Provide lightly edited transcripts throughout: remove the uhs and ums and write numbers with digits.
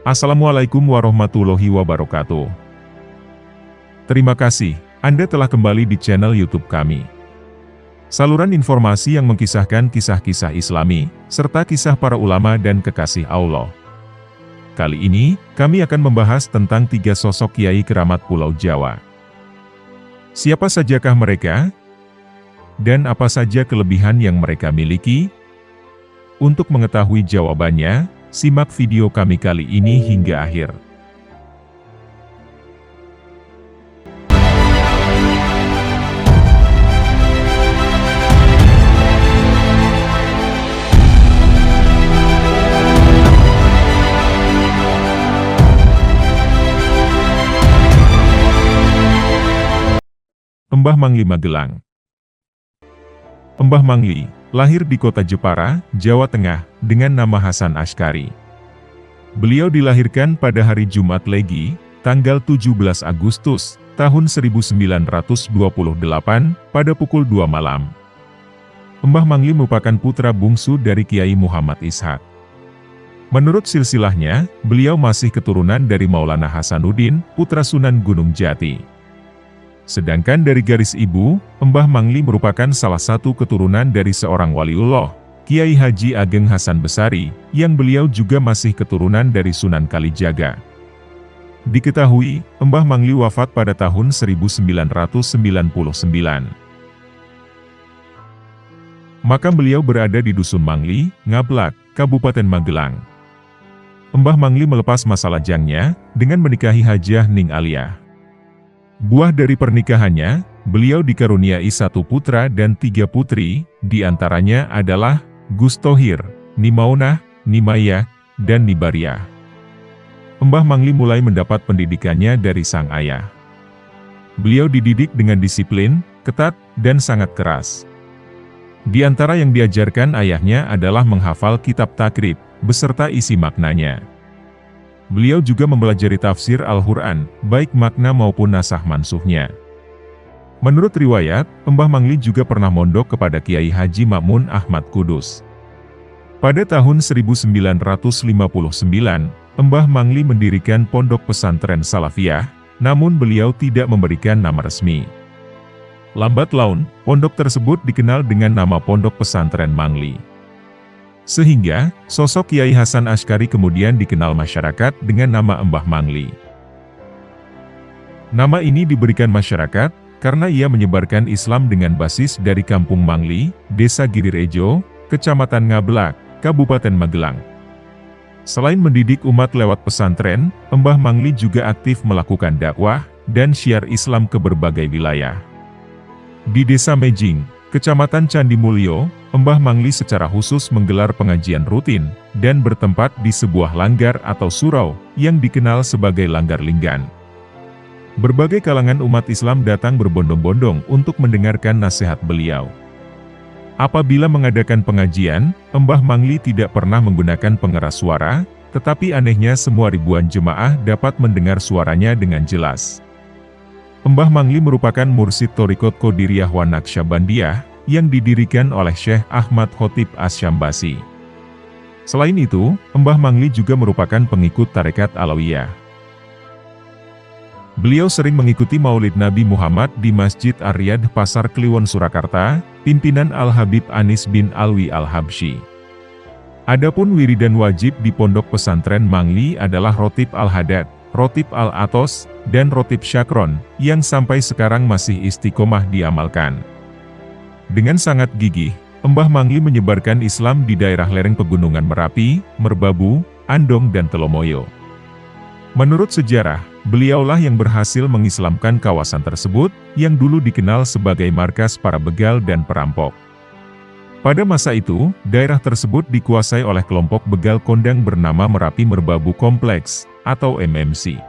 Assalamualaikum warahmatullahi wabarakatuh. Terima kasih, Anda telah kembali di channel YouTube kami. Saluran informasi yang mengkisahkan kisah-kisah Islami, serta kisah para ulama dan kekasih Allah. Kali ini, kami akan membahas tentang 3 sosok kiai keramat Pulau Jawa. Siapa sajakah mereka? Dan apa saja kelebihan yang mereka miliki? Untuk mengetahui jawabannya, simak video kami kali ini hingga akhir. Mbah Mangli Magelang. Mbah Mangli lahir di kota Jepara, Jawa Tengah, dengan nama Hasan Askari. Beliau dilahirkan pada hari Jumat Legi, tanggal 17 Agustus, tahun 1928, pada pukul 2 malam. Mbah Mangli merupakan putra bungsu dari Kiai Muhammad Ishaq. Menurut silsilahnya, beliau masih keturunan dari Maulana Hasanuddin, putra Sunan Gunung Jati. Sedangkan dari garis ibu, Mbah Mangli merupakan salah satu keturunan dari seorang waliullah, Kiai Haji Ageng Hasan Besari, yang beliau juga masih keturunan dari Sunan Kalijaga. Diketahui, Mbah Mangli wafat pada tahun 1999. Makam beliau berada di Dusun Mangli, Ngablak, Kabupaten Magelang. Mbah Mangli melepas masa lajangnya dengan menikahi Hajah Ning Aliyah. Buah dari pernikahannya, beliau dikaruniai 1 putra dan 3 putri, diantaranya adalah Gus Thohir, Nimaunah, Nimaya, dan Nibariah. Mbah Mangli mulai mendapat pendidikannya dari sang ayah. Beliau dididik dengan disiplin, ketat, dan sangat keras. Di antara yang diajarkan ayahnya adalah menghafal kitab takrib, beserta isi maknanya. Beliau juga mempelajari tafsir Al-Quran, baik makna maupun nasah mansuhnya. Menurut riwayat, Mbah Mangli juga pernah mondok kepada Kiai Haji Ma'mun Ahmad Kudus. Pada tahun 1959, Mbah Mangli mendirikan pondok pesantren Salafiyah, namun beliau tidak memberikan nama resmi. Lambat laun, pondok tersebut dikenal dengan nama Pondok Pesantren Mangli. Sehingga, sosok Kiai Hasan Askari kemudian dikenal masyarakat dengan nama Mbah Mangli. Nama ini diberikan masyarakat, karena ia menyebarkan Islam dengan basis dari Kampung Mangli, Desa Girirejo, Kecamatan Ngablak, Kabupaten Magelang. Selain mendidik umat lewat pesantren, Mbah Mangli juga aktif melakukan dakwah, dan syiar Islam ke berbagai wilayah. Di Desa Mejing, Kecamatan Candi Mulyo, Mbah Mangli secara khusus menggelar pengajian rutin, dan bertempat di sebuah langgar atau surau, yang dikenal sebagai Langgar Linggan. Berbagai kalangan umat Islam datang berbondong-bondong untuk mendengarkan nasihat beliau. Apabila mengadakan pengajian, Mbah Mangli tidak pernah menggunakan pengeras suara, tetapi anehnya semua ribuan jemaah dapat mendengar suaranya dengan jelas. Mbah Mangli merupakan mursyid Thariqat Qadiriyah wa Naqsyabandiyah, yang didirikan oleh Syekh Ahmad Khotib Asy-Syambasi. Selain itu, Mbah Mangli juga merupakan pengikut tarekat Alawiyah. Beliau sering mengikuti Maulid Nabi Muhammad di Masjid Ar-Riyadh Pasar Kliwon Surakarta, pimpinan Al-Habib Anis bin Alwi Al-Habsyi. Adapun wiridan wajib di Pondok Pesantren Mangli adalah Rotib Al-Hadad, Rotib Al-Atos, dan Rotib Syakron, yang sampai sekarang masih istiqomah diamalkan. Dengan sangat gigih, Mbah Mangli menyebarkan Islam di daerah lereng pegunungan Merapi, Merbabu, Andong dan Telomoyo. Menurut sejarah, beliaulah yang berhasil mengislamkan kawasan tersebut, yang dulu dikenal sebagai markas para begal dan perampok. Pada masa itu, daerah tersebut dikuasai oleh kelompok begal kondang bernama Merapi Merbabu Kompleks, atau MMC.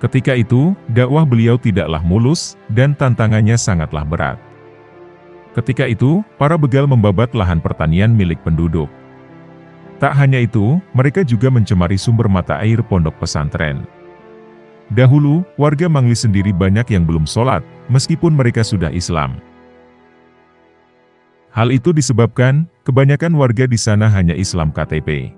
Ketika itu, dakwah beliau tidaklah mulus, dan tantangannya sangatlah berat. Ketika itu, para begal membabat lahan pertanian milik penduduk. Tak hanya itu, mereka juga mencemari sumber mata air pondok pesantren. Dahulu, warga Mangli sendiri banyak yang belum sholat, meskipun mereka sudah Islam. Hal itu disebabkan, kebanyakan warga di sana hanya Islam KTP.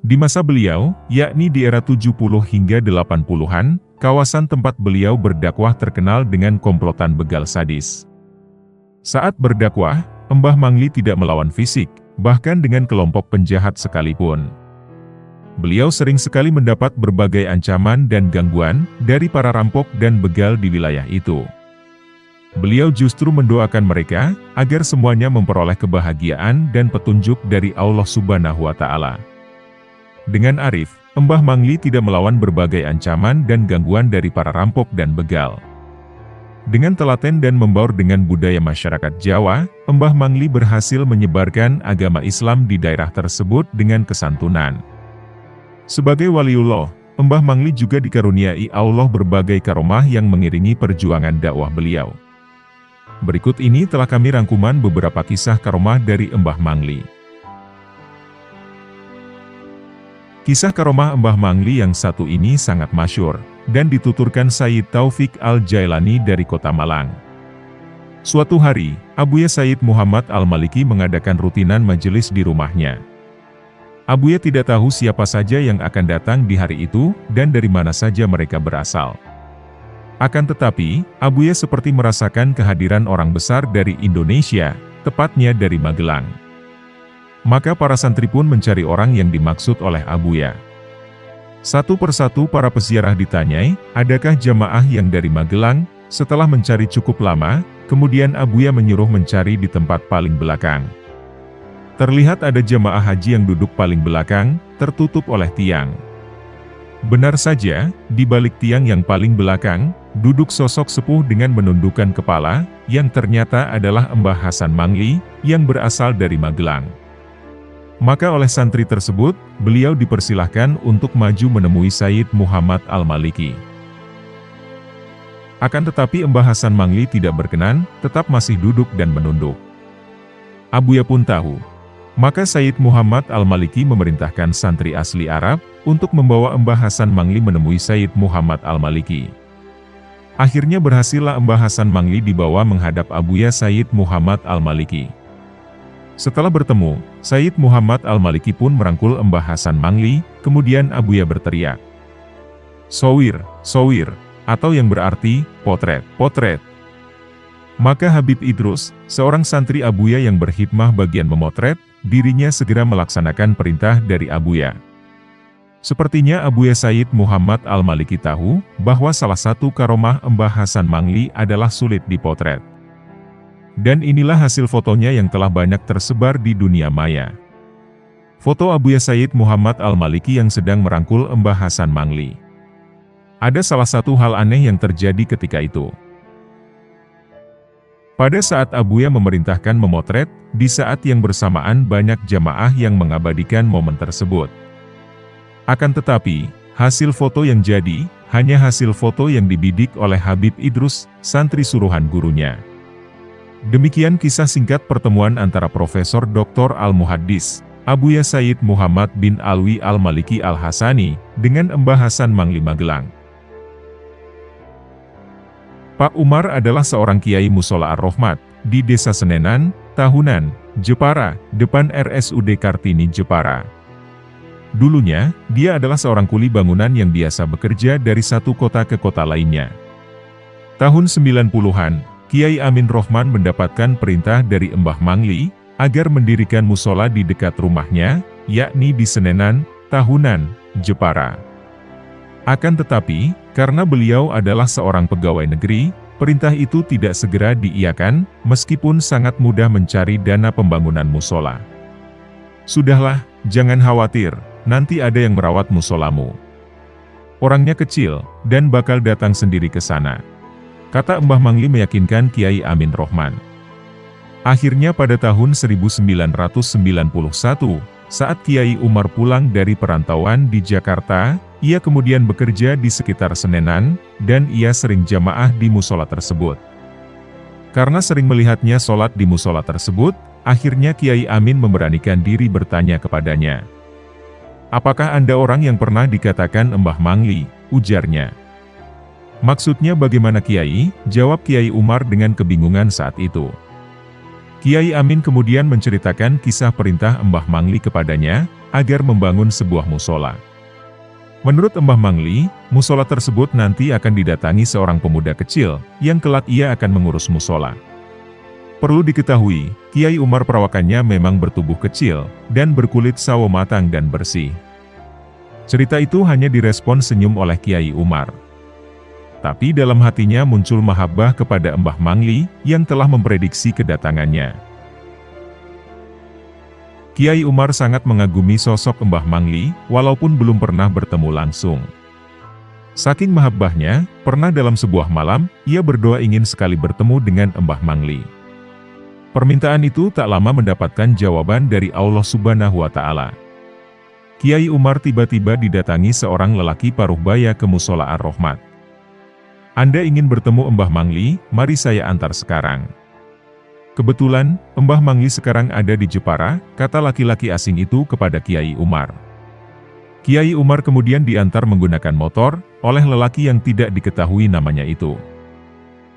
Di masa beliau, yakni di era 70 hingga 80-an, kawasan tempat beliau berdakwah terkenal dengan komplotan begal sadis. Saat berdakwah, Mbah Mangli tidak melawan fisik, bahkan dengan kelompok penjahat sekalipun. Beliau sering sekali mendapat berbagai ancaman dan gangguan dari para rampok dan begal di wilayah itu. Beliau justru mendoakan mereka agar semuanya memperoleh kebahagiaan dan petunjuk dari Allah Subhanahu wa Ta'ala. Dengan arif, Mbah Mangli tidak melawan berbagai ancaman dan gangguan dari para rampok dan begal. Dengan telaten dan membaur dengan budaya masyarakat Jawa, Mbah Mangli berhasil menyebarkan agama Islam di daerah tersebut dengan kesantunan. Sebagai waliullah, Mbah Mangli juga dikaruniai Allah berbagai karomah yang mengiringi perjuangan dakwah beliau. Berikut ini telah kami rangkuman beberapa kisah karomah dari Mbah Mangli. Kisah karomah Mbah Mangli yang satu ini sangat masyhur, dan dituturkan Sayyid Taufik Al-Jailani dari kota Malang. Suatu hari, Abuya Sayyid Muhammad Al-Maliki mengadakan rutinan majelis di rumahnya. Abuya tidak tahu siapa saja yang akan datang di hari itu, dan dari mana saja mereka berasal. Akan tetapi, Abuya seperti merasakan kehadiran orang besar dari Indonesia, tepatnya dari Magelang. Maka para santri pun mencari orang yang dimaksud oleh Abuya. Satu persatu para peziarah ditanyai, adakah jamaah yang dari Magelang? Setelah mencari cukup lama, kemudian Abuya menyuruh mencari di tempat paling belakang. Terlihat ada jamaah haji yang duduk paling belakang, tertutup oleh tiang. Benar saja, di balik tiang yang paling belakang, duduk sosok sepuh dengan menundukkan kepala, yang ternyata adalah Mbah Hasan Mangli, yang berasal dari Magelang. Maka oleh santri tersebut, beliau dipersilahkan untuk maju menemui Sayyid Muhammad Al-Maliki. Akan tetapi Mbah Hasan Mangli tidak berkenan, tetap masih duduk dan menunduk. Abuya pun tahu. Maka Sayyid Muhammad Al-Maliki memerintahkan santri asli Arab, untuk membawa Mbah Hasan Mangli menemui Sayyid Muhammad Al-Maliki. Akhirnya berhasillah Mbah Hasan Mangli dibawa menghadap Abuya Sayyid Muhammad Al-Maliki. Setelah bertemu, Sayyid Muhammad Al-Maliki pun merangkul Mbah Hasan Mangli, kemudian Abuya berteriak, "Sowir, sowir," atau yang berarti, potret, potret. Maka Habib Idrus, seorang santri Abuya yang berkhidmah bagian memotret, dirinya segera melaksanakan perintah dari Abuya. Sepertinya Abuya Sayyid Muhammad Al-Maliki tahu, bahwa salah satu karomah Mbah Hasan Mangli adalah sulit dipotret. Dan inilah hasil fotonya yang telah banyak tersebar di dunia maya. Foto Abuya Sayyid Muhammad Al-Maliki yang sedang merangkul Mbah Hasan Mangli. Ada salah satu hal aneh yang terjadi ketika itu. Pada saat Abuya memerintahkan memotret, di saat yang bersamaan banyak jamaah yang mengabadikan momen tersebut. Akan tetapi, hasil foto yang jadi, hanya hasil foto yang dibidik oleh Habib Idrus, santri suruhan gurunya. Demikian kisah singkat pertemuan antara Profesor Dr. Al-Muhaddis, Abuya Sayyid Muhammad bin Alwi Al-Maliki Al-Hasani, dengan Mbah Hasan Mangli Magelang. Pak Umar adalah seorang kiai Musola Ar-Rohmat, di Desa Senenan, Tahunan, Jepara, depan RSUD Kartini Jepara. Dulunya, dia adalah seorang kuli bangunan yang biasa bekerja dari satu kota ke kota lainnya. Tahun 90-an, Kiai Amin Rohman mendapatkan perintah dari Mbah Mangli, agar mendirikan musola di dekat rumahnya, yakni di Senenan, Tahunan, Jepara. Akan tetapi, karena beliau adalah seorang pegawai negeri, perintah itu tidak segera diiyakan, meskipun sangat mudah mencari dana pembangunan musola. "Sudahlah, jangan khawatir, nanti ada yang merawat musolamu. Orangnya kecil, dan bakal datang sendiri ke sana," kata Mbah Mangli meyakinkan Kiai Amin Rohman. Akhirnya pada tahun 1991, saat Kiai Umar pulang dari perantauan di Jakarta, ia kemudian bekerja di sekitar Senenan, dan ia sering jamaah di musola tersebut. Karena sering melihatnya sholat di musola tersebut, akhirnya Kiai Amin memberanikan diri bertanya kepadanya. "Apakah Anda orang yang pernah dikatakan Mbah Mangli?" ujarnya. "Maksudnya bagaimana Kiai?" jawab Kiai Umar dengan kebingungan saat itu. Kiai Amin kemudian menceritakan kisah perintah Mbah Mangli kepadanya, agar membangun sebuah musola. Menurut Mbah Mangli, musola tersebut nanti akan didatangi seorang pemuda kecil, yang kelak ia akan mengurus musola. Perlu diketahui, Kiai Umar perawakannya memang bertubuh kecil, dan berkulit sawo matang dan bersih. Cerita itu hanya direspon senyum oleh Kiai Umar. Tapi dalam hatinya muncul mahabbah kepada Mbah Mangli, yang telah memprediksi kedatangannya. Kiai Umar sangat mengagumi sosok Mbah Mangli, walaupun belum pernah bertemu langsung. Saking mahabbahnya, pernah dalam sebuah malam, ia berdoa ingin sekali bertemu dengan Mbah Mangli. Permintaan itu tak lama mendapatkan jawaban dari Allah Subhanahu wa Ta'ala. Kiai Umar tiba-tiba didatangi seorang lelaki paruh baya ke musola Ar-Rahmat. "Anda ingin bertemu Mbah Mangli, mari saya antar sekarang." Kebetulan, Mbah Mangli sekarang ada di Jepara, kata laki-laki asing itu kepada Kiai Umar. Kiai Umar kemudian diantar menggunakan motor, oleh lelaki yang tidak diketahui namanya itu.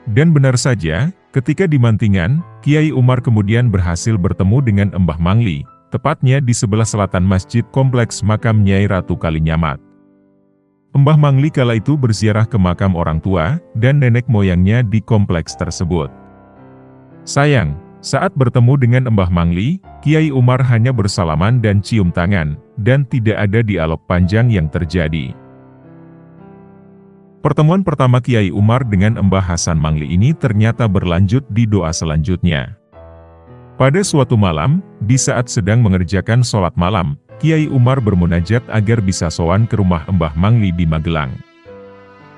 Dan benar saja, ketika di Mantingan, Kiai Umar kemudian berhasil bertemu dengan Mbah Mangli, tepatnya di sebelah selatan masjid kompleks makam Nyai Ratu Kalinyamat. Mbah Mangli kala itu berziarah ke makam orang tua, dan nenek moyangnya di kompleks tersebut. Sayang, saat bertemu dengan Mbah Mangli, Kiai Umar hanya bersalaman dan cium tangan, dan tidak ada dialog panjang yang terjadi. Pertemuan pertama Kiai Umar dengan Mbah Hasan Mangli ini ternyata berlanjut di doa selanjutnya. Pada suatu malam, di saat sedang mengerjakan sholat malam, Kiai Umar bermunajat agar bisa sowan ke rumah Mbah Mangli di Magelang.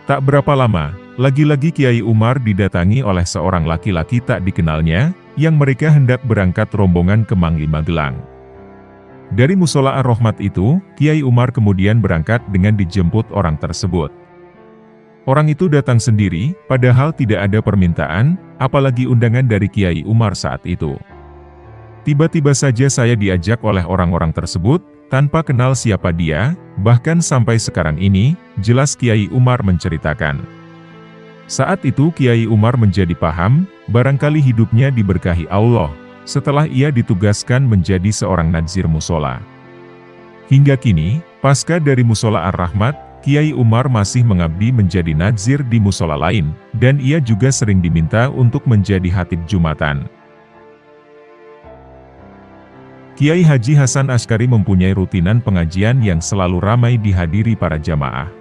Tak berapa lama, lagi-lagi Kiai Umar didatangi oleh seorang laki-laki tak dikenalnya, yang mereka hendak berangkat rombongan ke Mangli Magelang. Dari musola Ar-Rahmat itu, Kiai Umar kemudian berangkat dengan dijemput orang tersebut. Orang itu datang sendiri, padahal tidak ada permintaan, apalagi undangan dari Kiai Umar saat itu. Tiba-tiba saja saya diajak oleh orang-orang tersebut, tanpa kenal siapa dia, bahkan sampai sekarang ini, jelas Kiai Umar menceritakan. Saat itu Kiai Umar menjadi paham, barangkali hidupnya diberkahi Allah, setelah ia ditugaskan menjadi seorang nadzir musola. Hingga kini, pasca dari musola Ar-Rahmat, Kiai Umar masih mengabdi menjadi nadzir di musola lain, dan ia juga sering diminta untuk menjadi khatib Jumatan. Kiai Haji Hasan Asy'ari mempunyai rutinan pengajian yang selalu ramai dihadiri para jamaah.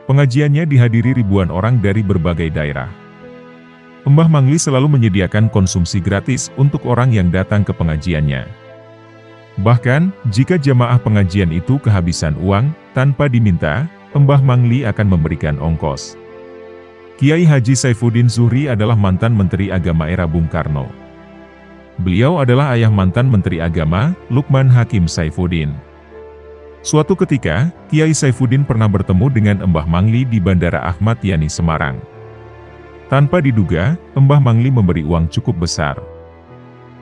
Pengajiannya dihadiri ribuan orang dari berbagai daerah. Mbah Mangli selalu menyediakan konsumsi gratis untuk orang yang datang ke pengajiannya. Bahkan, jika jamaah pengajian itu kehabisan uang, tanpa diminta, Mbah Mangli akan memberikan ongkos. Kiai Haji Saifuddin Zuhri adalah mantan Menteri Agama era Bung Karno. Beliau adalah ayah mantan Menteri Agama, Lukman Hakim Saifuddin. Suatu ketika, Kiai Saifuddin pernah bertemu dengan Mbah Mangli di Bandara Ahmad Yani Semarang. Tanpa diduga, Mbah Mangli memberi uang cukup besar.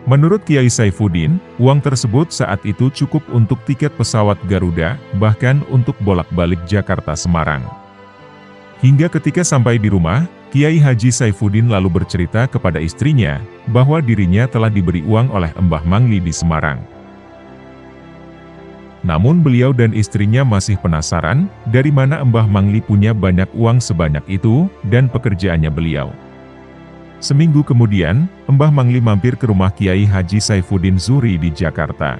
Menurut Kiai Saifuddin, uang tersebut saat itu cukup untuk tiket pesawat Garuda, bahkan untuk bolak-balik Jakarta-Semarang. Hingga ketika sampai di rumah, Kiai Haji Saifuddin lalu bercerita kepada istrinya, bahwa dirinya telah diberi uang oleh Mbah Mangli di Semarang. Namun beliau dan istrinya masih penasaran, dari mana Mbah Mangli punya banyak uang sebanyak itu, dan pekerjaannya beliau. Seminggu kemudian, Mbah Mangli mampir ke rumah Kiai Haji Saifuddin Zuhri di Jakarta.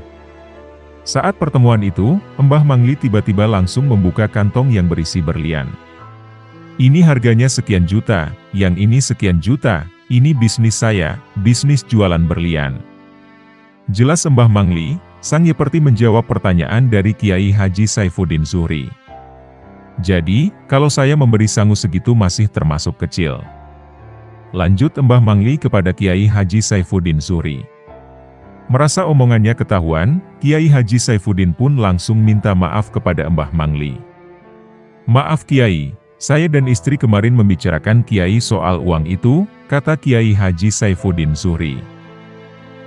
Saat pertemuan itu, Mbah Mangli tiba-tiba langsung membuka kantong yang berisi berlian. "Ini harganya sekian juta, yang ini sekian juta, ini bisnis saya, bisnis jualan berlian." Jelas Mbah Mangli, sang seperti menjawab pertanyaan dari Kiai Haji Saifuddin Zuhri. "Jadi, kalau saya memberi sangu segitu masih termasuk kecil?" Lanjut Mbah Mangli kepada Kiai Haji Saifuddin Zuhri. Merasa omongannya ketahuan, Kiai Haji Saifuddin pun langsung minta maaf kepada Mbah Mangli. "Maaf Kiai, saya dan istri kemarin membicarakan Kiai soal uang itu," kata Kiai Haji Saifuddin Zuhri.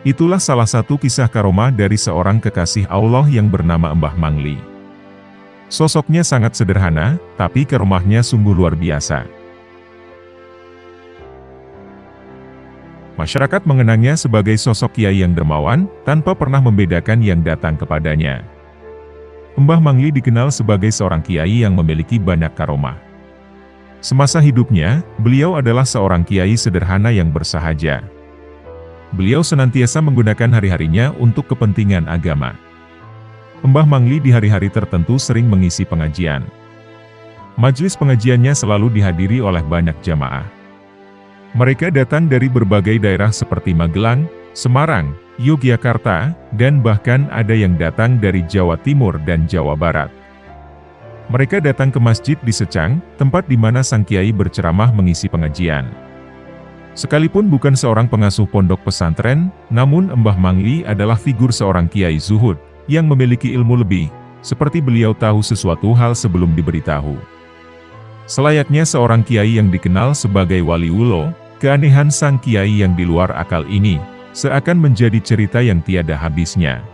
Itulah salah satu kisah karomah dari seorang kekasih Allah yang bernama Mbah Mangli. Sosoknya sangat sederhana, tapi karomahnya sungguh luar biasa. Masyarakat mengenangnya sebagai sosok kiai yang dermawan, tanpa pernah membedakan yang datang kepadanya. Mbah Mangli dikenal sebagai seorang kiai yang memiliki banyak karomah. Semasa hidupnya, beliau adalah seorang kiai sederhana yang bersahaja. Beliau senantiasa menggunakan hari-harinya untuk kepentingan agama. Mbah Mangli di hari-hari tertentu sering mengisi pengajian. Majelis pengajiannya selalu dihadiri oleh banyak jamaah. Mereka datang dari berbagai daerah seperti Magelang, Semarang, Yogyakarta, dan bahkan ada yang datang dari Jawa Timur dan Jawa Barat. Mereka datang ke masjid di Secang, tempat di mana sang kiai berceramah mengisi pengajian. Sekalipun bukan seorang pengasuh pondok pesantren, namun Mbah Mangli adalah figur seorang kiai zuhud, yang memiliki ilmu lebih, seperti beliau tahu sesuatu hal sebelum diberitahu. Selayaknya seorang kiai yang dikenal sebagai waliullah, keanehan sang kiai yang di luar akal ini, seakan menjadi cerita yang tiada habisnya.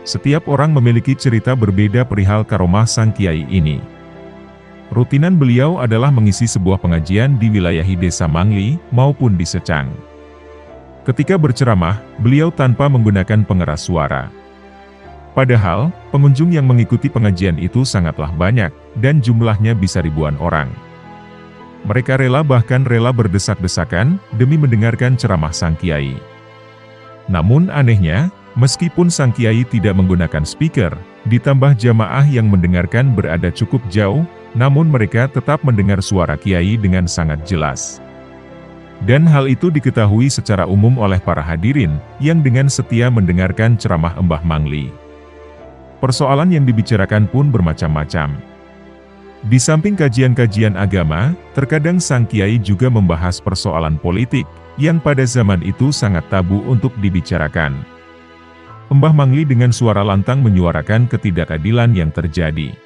Setiap orang memiliki cerita berbeda perihal karomah sang kiai ini. Rutinan beliau adalah mengisi sebuah pengajian di wilayah Desa Mangli maupun di Secang. Ketika berceramah, beliau tanpa menggunakan pengeras suara. Padahal, pengunjung yang mengikuti pengajian itu sangatlah banyak, dan jumlahnya bisa ribuan orang. Mereka bahkan rela berdesak-desakan demi mendengarkan ceramah sang kiai. Namun anehnya, meskipun sang kiai tidak menggunakan speaker, ditambah jamaah yang mendengarkan berada cukup jauh, namun mereka tetap mendengar suara kiai dengan sangat jelas. Dan hal itu diketahui secara umum oleh para hadirin, yang dengan setia mendengarkan ceramah Mbah Mangli. Persoalan yang dibicarakan pun bermacam-macam. Di samping kajian-kajian agama, terkadang sang kiai juga membahas persoalan politik, yang pada zaman itu sangat tabu untuk dibicarakan. Mbah Mangli dengan suara lantang menyuarakan ketidakadilan yang terjadi.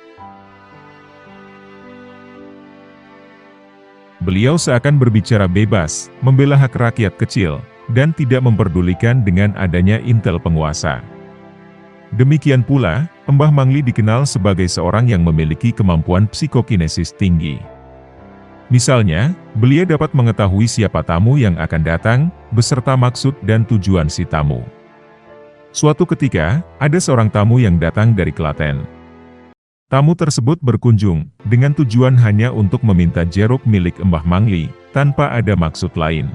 Beliau seakan berbicara bebas, membela hak rakyat kecil, dan tidak memperdulikan dengan adanya intel penguasa. Demikian pula, Mbah Mangli dikenal sebagai seorang yang memiliki kemampuan psikokinesis tinggi. Misalnya, beliau dapat mengetahui siapa tamu yang akan datang, beserta maksud dan tujuan si tamu. Suatu ketika, ada seorang tamu yang datang dari Klaten. Tamu tersebut berkunjung, dengan tujuan hanya untuk meminta jeruk milik Mbah Mangli, tanpa ada maksud lain.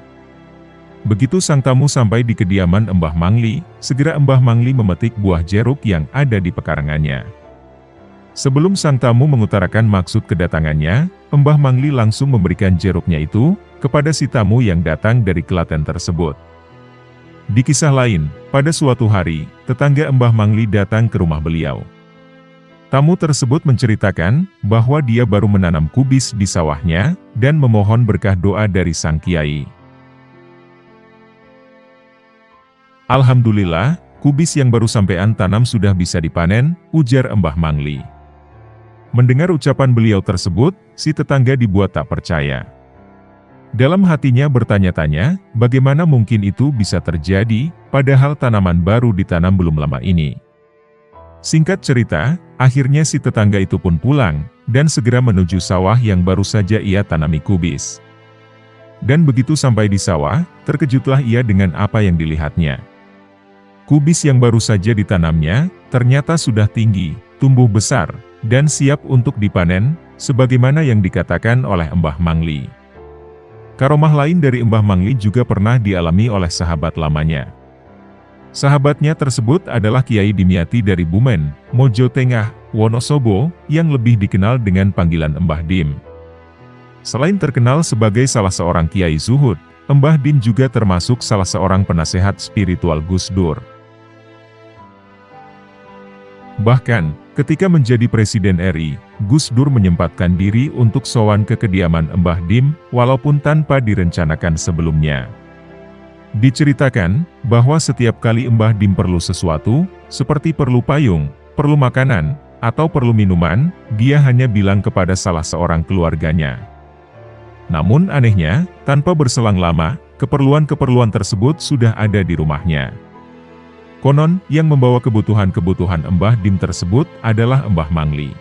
Begitu sang tamu sampai di kediaman Mbah Mangli, segera Mbah Mangli memetik buah jeruk yang ada di pekarangannya. Sebelum sang tamu mengutarakan maksud kedatangannya, Mbah Mangli langsung memberikan jeruknya itu kepada si tamu yang datang dari Klaten tersebut. Di kisah lain, pada suatu hari, tetangga Mbah Mangli datang ke rumah beliau. Tamu tersebut menceritakan bahwa dia baru menanam kubis di sawahnya, dan memohon berkah doa dari sang kiai. Alhamdulillah, kubis yang baru sampean tanam sudah bisa dipanen, ujar Mbah Mangli. Mendengar ucapan beliau tersebut, si tetangga dibuat tak percaya. Dalam hatinya bertanya-tanya, bagaimana mungkin itu bisa terjadi, padahal tanaman baru ditanam belum lama ini. Singkat cerita, akhirnya si tetangga itu pun pulang, dan segera menuju sawah yang baru saja ia tanami kubis. Dan begitu sampai di sawah, terkejutlah ia dengan apa yang dilihatnya. Kubis yang baru saja ditanamnya, ternyata sudah tinggi, tumbuh besar, dan siap untuk dipanen, sebagaimana yang dikatakan oleh Mbah Mangli. Karomah lain dari Mbah Mangli juga pernah dialami oleh sahabat lamanya. Sahabatnya tersebut adalah Kiai Dimyati dari Bumen, Mojo Tengah, Wonosobo, yang lebih dikenal dengan panggilan Mbah Dim. Selain terkenal sebagai salah seorang kiai zuhud, Mbah Dim juga termasuk salah seorang penasehat spiritual Gus Dur. Bahkan, ketika menjadi Presiden RI, Gus Dur menyempatkan diri untuk sowan ke kediaman Mbah Dim, walaupun tanpa direncanakan sebelumnya. Diceritakan, bahwa setiap kali Mbah Dim perlu sesuatu, seperti perlu payung, perlu makanan, atau perlu minuman, dia hanya bilang kepada salah seorang keluarganya. Namun anehnya, tanpa berselang lama, keperluan-keperluan tersebut sudah ada di rumahnya. Konon, yang membawa kebutuhan-kebutuhan Mbah Dim tersebut adalah Mbah Mangli.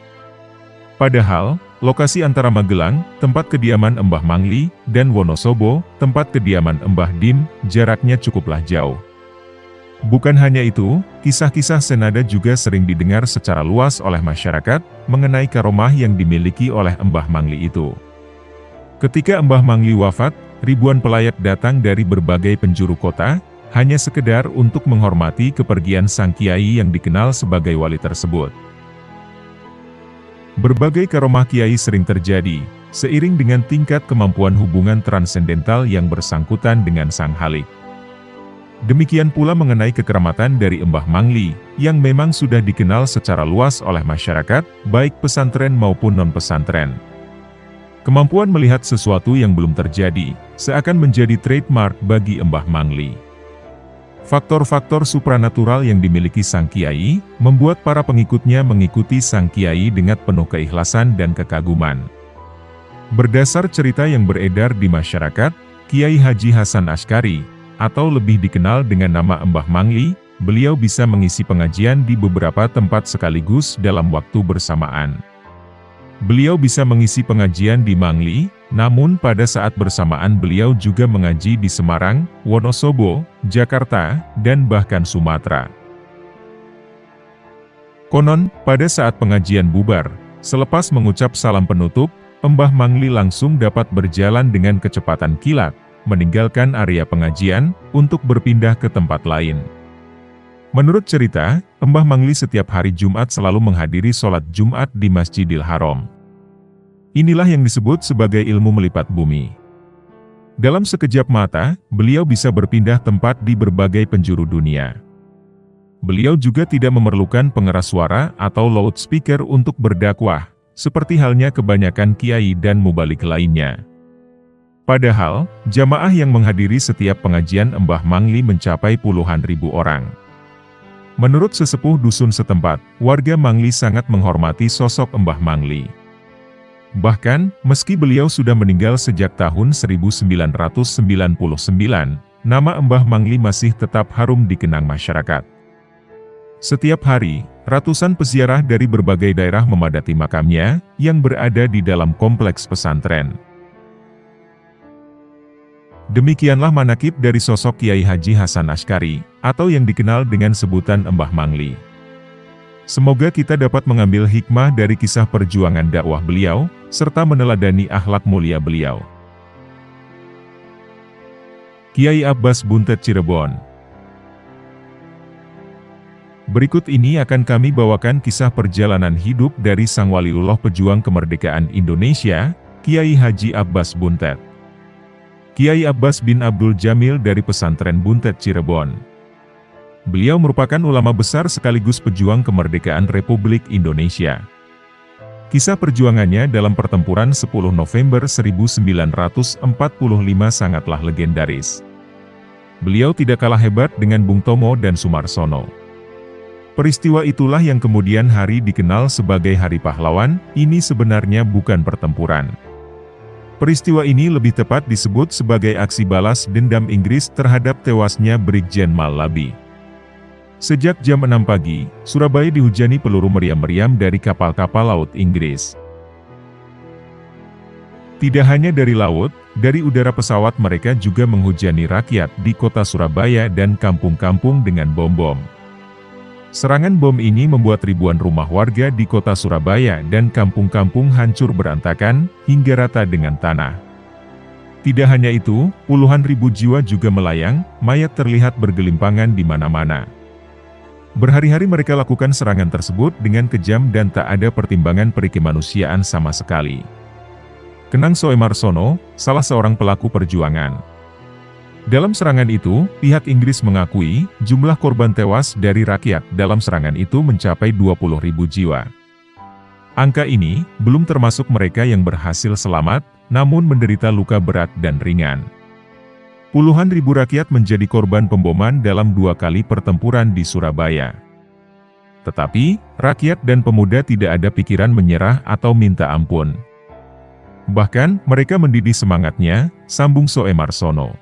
Padahal, lokasi antara Magelang, tempat kediaman Mbah Mangli, dan Wonosobo, tempat kediaman Mbah Dim, jaraknya cukuplah jauh. Bukan hanya itu, kisah-kisah senada juga sering didengar secara luas oleh masyarakat mengenai karomah yang dimiliki oleh Mbah Mangli itu. Ketika Mbah Mangli wafat, ribuan pelayat datang dari berbagai penjuru kota, hanya sekedar untuk menghormati kepergian sang kiai yang dikenal sebagai wali tersebut. Berbagai karomah kiai sering terjadi, seiring dengan tingkat kemampuan hubungan transendental yang bersangkutan dengan sang halik. Demikian pula mengenai kekeramatan dari Mbah Mangli, yang memang sudah dikenal secara luas oleh masyarakat, baik pesantren maupun non-pesantren. Kemampuan melihat sesuatu yang belum terjadi, seakan menjadi trademark bagi Mbah Mangli. Faktor-faktor supranatural yang dimiliki sang kiai, membuat para pengikutnya mengikuti sang kiai dengan penuh keikhlasan dan kekaguman. Berdasar cerita yang beredar di masyarakat, Kiai Haji Hasan Asy'ari, atau lebih dikenal dengan nama Mbah Mangli, beliau bisa mengisi pengajian di beberapa tempat sekaligus dalam waktu bersamaan. Beliau bisa mengisi pengajian di Mangli, namun pada saat bersamaan beliau juga mengaji di Semarang, Wonosobo, Jakarta, dan bahkan Sumatera. Konon, pada saat pengajian bubar, selepas mengucap salam penutup, Mbah Mangli langsung dapat berjalan dengan kecepatan kilat, meninggalkan area pengajian, untuk berpindah ke tempat lain. Menurut cerita, Mbah Mangli setiap hari Jumat selalu menghadiri sholat Jumat di Masjidil Haram. Inilah yang disebut sebagai ilmu melipat bumi. Dalam sekejap mata, beliau bisa berpindah tempat di berbagai penjuru dunia. Beliau juga tidak memerlukan pengeras suara atau loudspeaker untuk berdakwah, seperti halnya kebanyakan kiai dan mubalik lainnya. Padahal, jamaah yang menghadiri setiap pengajian Mbah Mangli mencapai puluhan ribu orang. Menurut sesepuh dusun setempat, warga Mangli sangat menghormati sosok Mbah Mangli. Bahkan, meski beliau sudah meninggal sejak tahun 1999, nama Mbah Mangli masih tetap harum dikenang masyarakat. Setiap hari, ratusan peziarah dari berbagai daerah memadati makamnya, yang berada di dalam kompleks pesantren. Demikianlah manakib dari sosok Kiai Haji Hasan Asy'ari, atau yang dikenal dengan sebutan Mbah Mangli. Semoga kita dapat mengambil hikmah dari kisah perjuangan dakwah beliau, serta meneladani akhlak mulia beliau. Kiai Abbas Buntet Cirebon. Berikut ini akan kami bawakan kisah perjalanan hidup dari sang waliullah pejuang kemerdekaan Indonesia, Kiai Haji Abbas Buntet. Kiai Abbas bin Abdul Jamil dari pesantren Buntet Cirebon. Beliau merupakan ulama besar sekaligus pejuang kemerdekaan Republik Indonesia. Kisah perjuangannya dalam pertempuran 10 November 1945 sangatlah legendaris. Beliau tidak kalah hebat dengan Bung Tomo dan Sumarsono. Peristiwa itulah yang kemudian hari dikenal sebagai Hari Pahlawan. Ini sebenarnya bukan pertempuran. Peristiwa ini lebih tepat disebut sebagai aksi balas dendam Inggris terhadap tewasnya Brigjen Mallaby. Sejak jam 6 pagi, Surabaya dihujani peluru meriam-meriam dari kapal-kapal laut Inggris. Tidak hanya dari laut, dari udara pesawat mereka juga menghujani rakyat di kota Surabaya dan kampung-kampung dengan bom-bom. Serangan bom ini membuat ribuan rumah warga di kota Surabaya dan kampung-kampung hancur berantakan, hingga rata dengan tanah. Tidak hanya itu, puluhan ribu jiwa juga melayang, mayat terlihat bergelimpangan di mana-mana. Berhari-hari mereka lakukan serangan tersebut dengan kejam dan tak ada pertimbangan perikemanusiaan sama sekali. Kenang Soemarsono, salah seorang pelaku perjuangan. Dalam serangan itu, pihak Inggris mengakui, jumlah korban tewas dari rakyat dalam serangan itu mencapai 20.000 jiwa. Angka ini, belum termasuk mereka yang berhasil selamat, namun menderita luka berat dan ringan. Puluhan ribu rakyat menjadi korban pemboman dalam 2 kali pertempuran di Surabaya. Tetapi, rakyat dan pemuda tidak ada pikiran menyerah atau minta ampun. Bahkan, mereka mendidih semangatnya, sambung Soemarsono.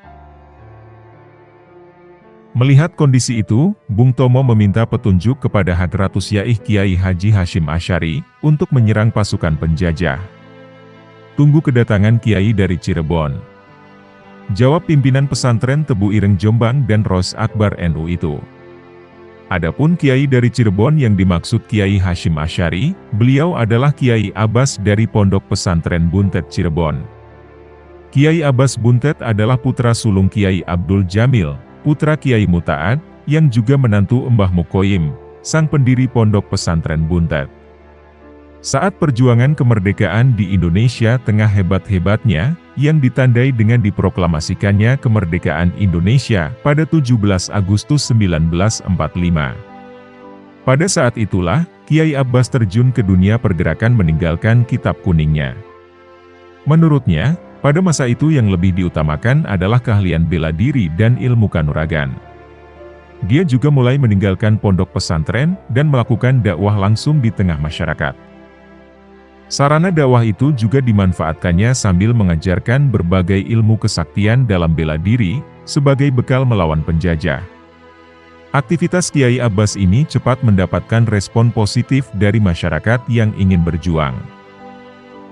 Melihat kondisi itu, Bung Tomo meminta petunjuk kepada Hadratus Yaih Kiai Haji Hashim Asy'ari untuk menyerang pasukan penjajah. Tunggu kedatangan Kiai dari Cirebon. Jawab pimpinan pesantren Tebu Ireng Jombang dan Ros Akbar NU itu. Adapun kiai dari Cirebon yang dimaksud Kiai Hasyim Asy'ari, beliau adalah Kiai Abbas dari Pondok Pesantren Buntet Cirebon. Kiai Abbas Buntet adalah putra sulung Kiai Abdul Jamil, putra Kiai Muta'ad, yang juga menantu Mbah Mukoyim, sang pendiri Pondok Pesantren Buntet. Saat perjuangan kemerdekaan di Indonesia tengah hebat-hebatnya, yang ditandai dengan diproklamasikannya kemerdekaan Indonesia pada 17 Agustus 1945. Pada saat itulah, Kiai Abbas terjun ke dunia pergerakan meninggalkan kitab kuningnya. Menurutnya, pada masa itu yang lebih diutamakan adalah keahlian bela diri dan ilmu kanuragan. Dia juga mulai meninggalkan pondok pesantren dan melakukan dakwah langsung di tengah masyarakat. Sarana dakwah itu juga dimanfaatkannya sambil mengajarkan berbagai ilmu kesaktian dalam bela diri, sebagai bekal melawan penjajah. Aktivitas Kiai Abbas ini cepat mendapatkan respon positif dari masyarakat yang ingin berjuang.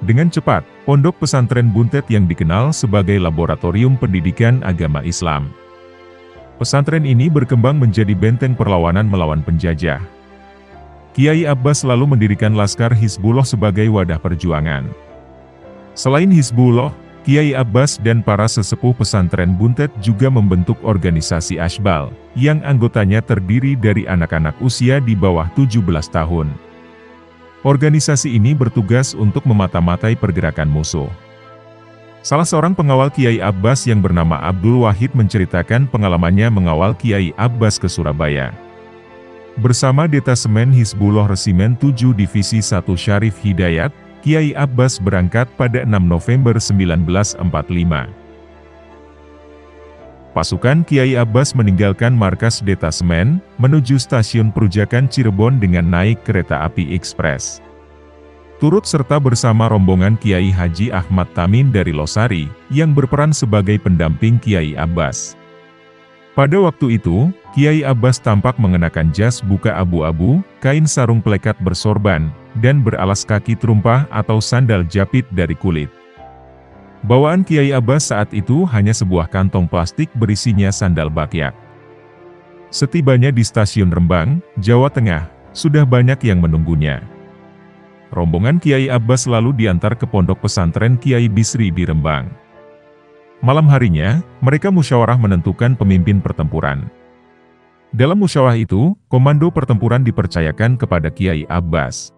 Dengan cepat, Pondok Pesantren Buntet yang dikenal sebagai laboratorium pendidikan agama Islam. Pesantren ini berkembang menjadi benteng perlawanan melawan penjajah. Kiai Abbas lalu mendirikan Laskar Hizbullah sebagai wadah perjuangan. Selain Hizbullah, Kiai Abbas dan para sesepuh pesantren Buntet juga membentuk organisasi Ashbal, yang anggotanya terdiri dari anak-anak usia di bawah 17 tahun. Organisasi ini bertugas untuk memata-matai pergerakan musuh. Salah seorang pengawal Kiai Abbas yang bernama Abdul Wahid menceritakan pengalamannya mengawal Kiai Abbas ke Surabaya. Bersama Detasemen Hizbullah Resimen 7 Divisi 1 Syarif Hidayat, Kiai Abbas berangkat pada 6 November 1945. Pasukan Kiai Abbas meninggalkan markas Detasemen, menuju stasiun Perujakan Cirebon dengan naik kereta api ekspres. Turut serta bersama rombongan Kiai Haji Ahmad Tamin dari Losari, yang berperan sebagai pendamping Kiai Abbas. Pada waktu itu, Kiai Abbas tampak mengenakan jas buka abu-abu, kain sarung plekat bersorban, dan beralas kaki terumpah atau sandal japit dari kulit. Bawaan Kiai Abbas saat itu hanya sebuah kantong plastik berisinya sandal bakyak. Setibanya di stasiun Rembang, Jawa Tengah, sudah banyak yang menunggunya. Rombongan Kiai Abbas lalu diantar ke pondok pesantren Kiai Bisri di Rembang. Malam harinya, mereka musyawarah menentukan pemimpin pertempuran. Dalam musyawarah itu, komando pertempuran dipercayakan kepada Kiai Abbas.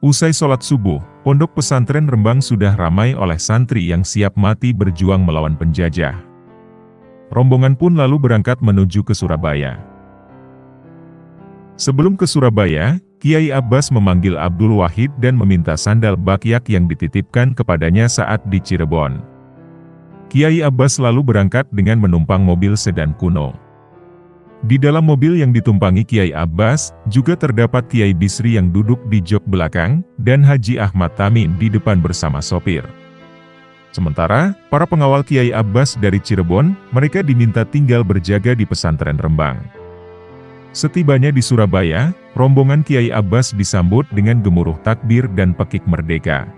Usai sholat subuh, pondok pesantren Rembang sudah ramai oleh santri yang siap mati berjuang melawan penjajah. Rombongan pun lalu berangkat menuju ke Surabaya. Sebelum ke Surabaya, Kiai Abbas memanggil Abdul Wahid dan meminta sandal bakyak yang dititipkan kepadanya saat di Cirebon. Kiai Abbas lalu berangkat dengan menumpang mobil sedan kuno. Di dalam mobil yang ditumpangi Kiai Abbas, juga terdapat Kiai Bisri yang duduk di jok belakang, dan Haji Ahmad Tamin di depan bersama sopir. Sementara, para pengawal Kiai Abbas dari Cirebon, mereka diminta tinggal berjaga di pesantren Rembang. Setibanya di Surabaya, rombongan Kiai Abbas disambut dengan gemuruh takbir dan pekik merdeka.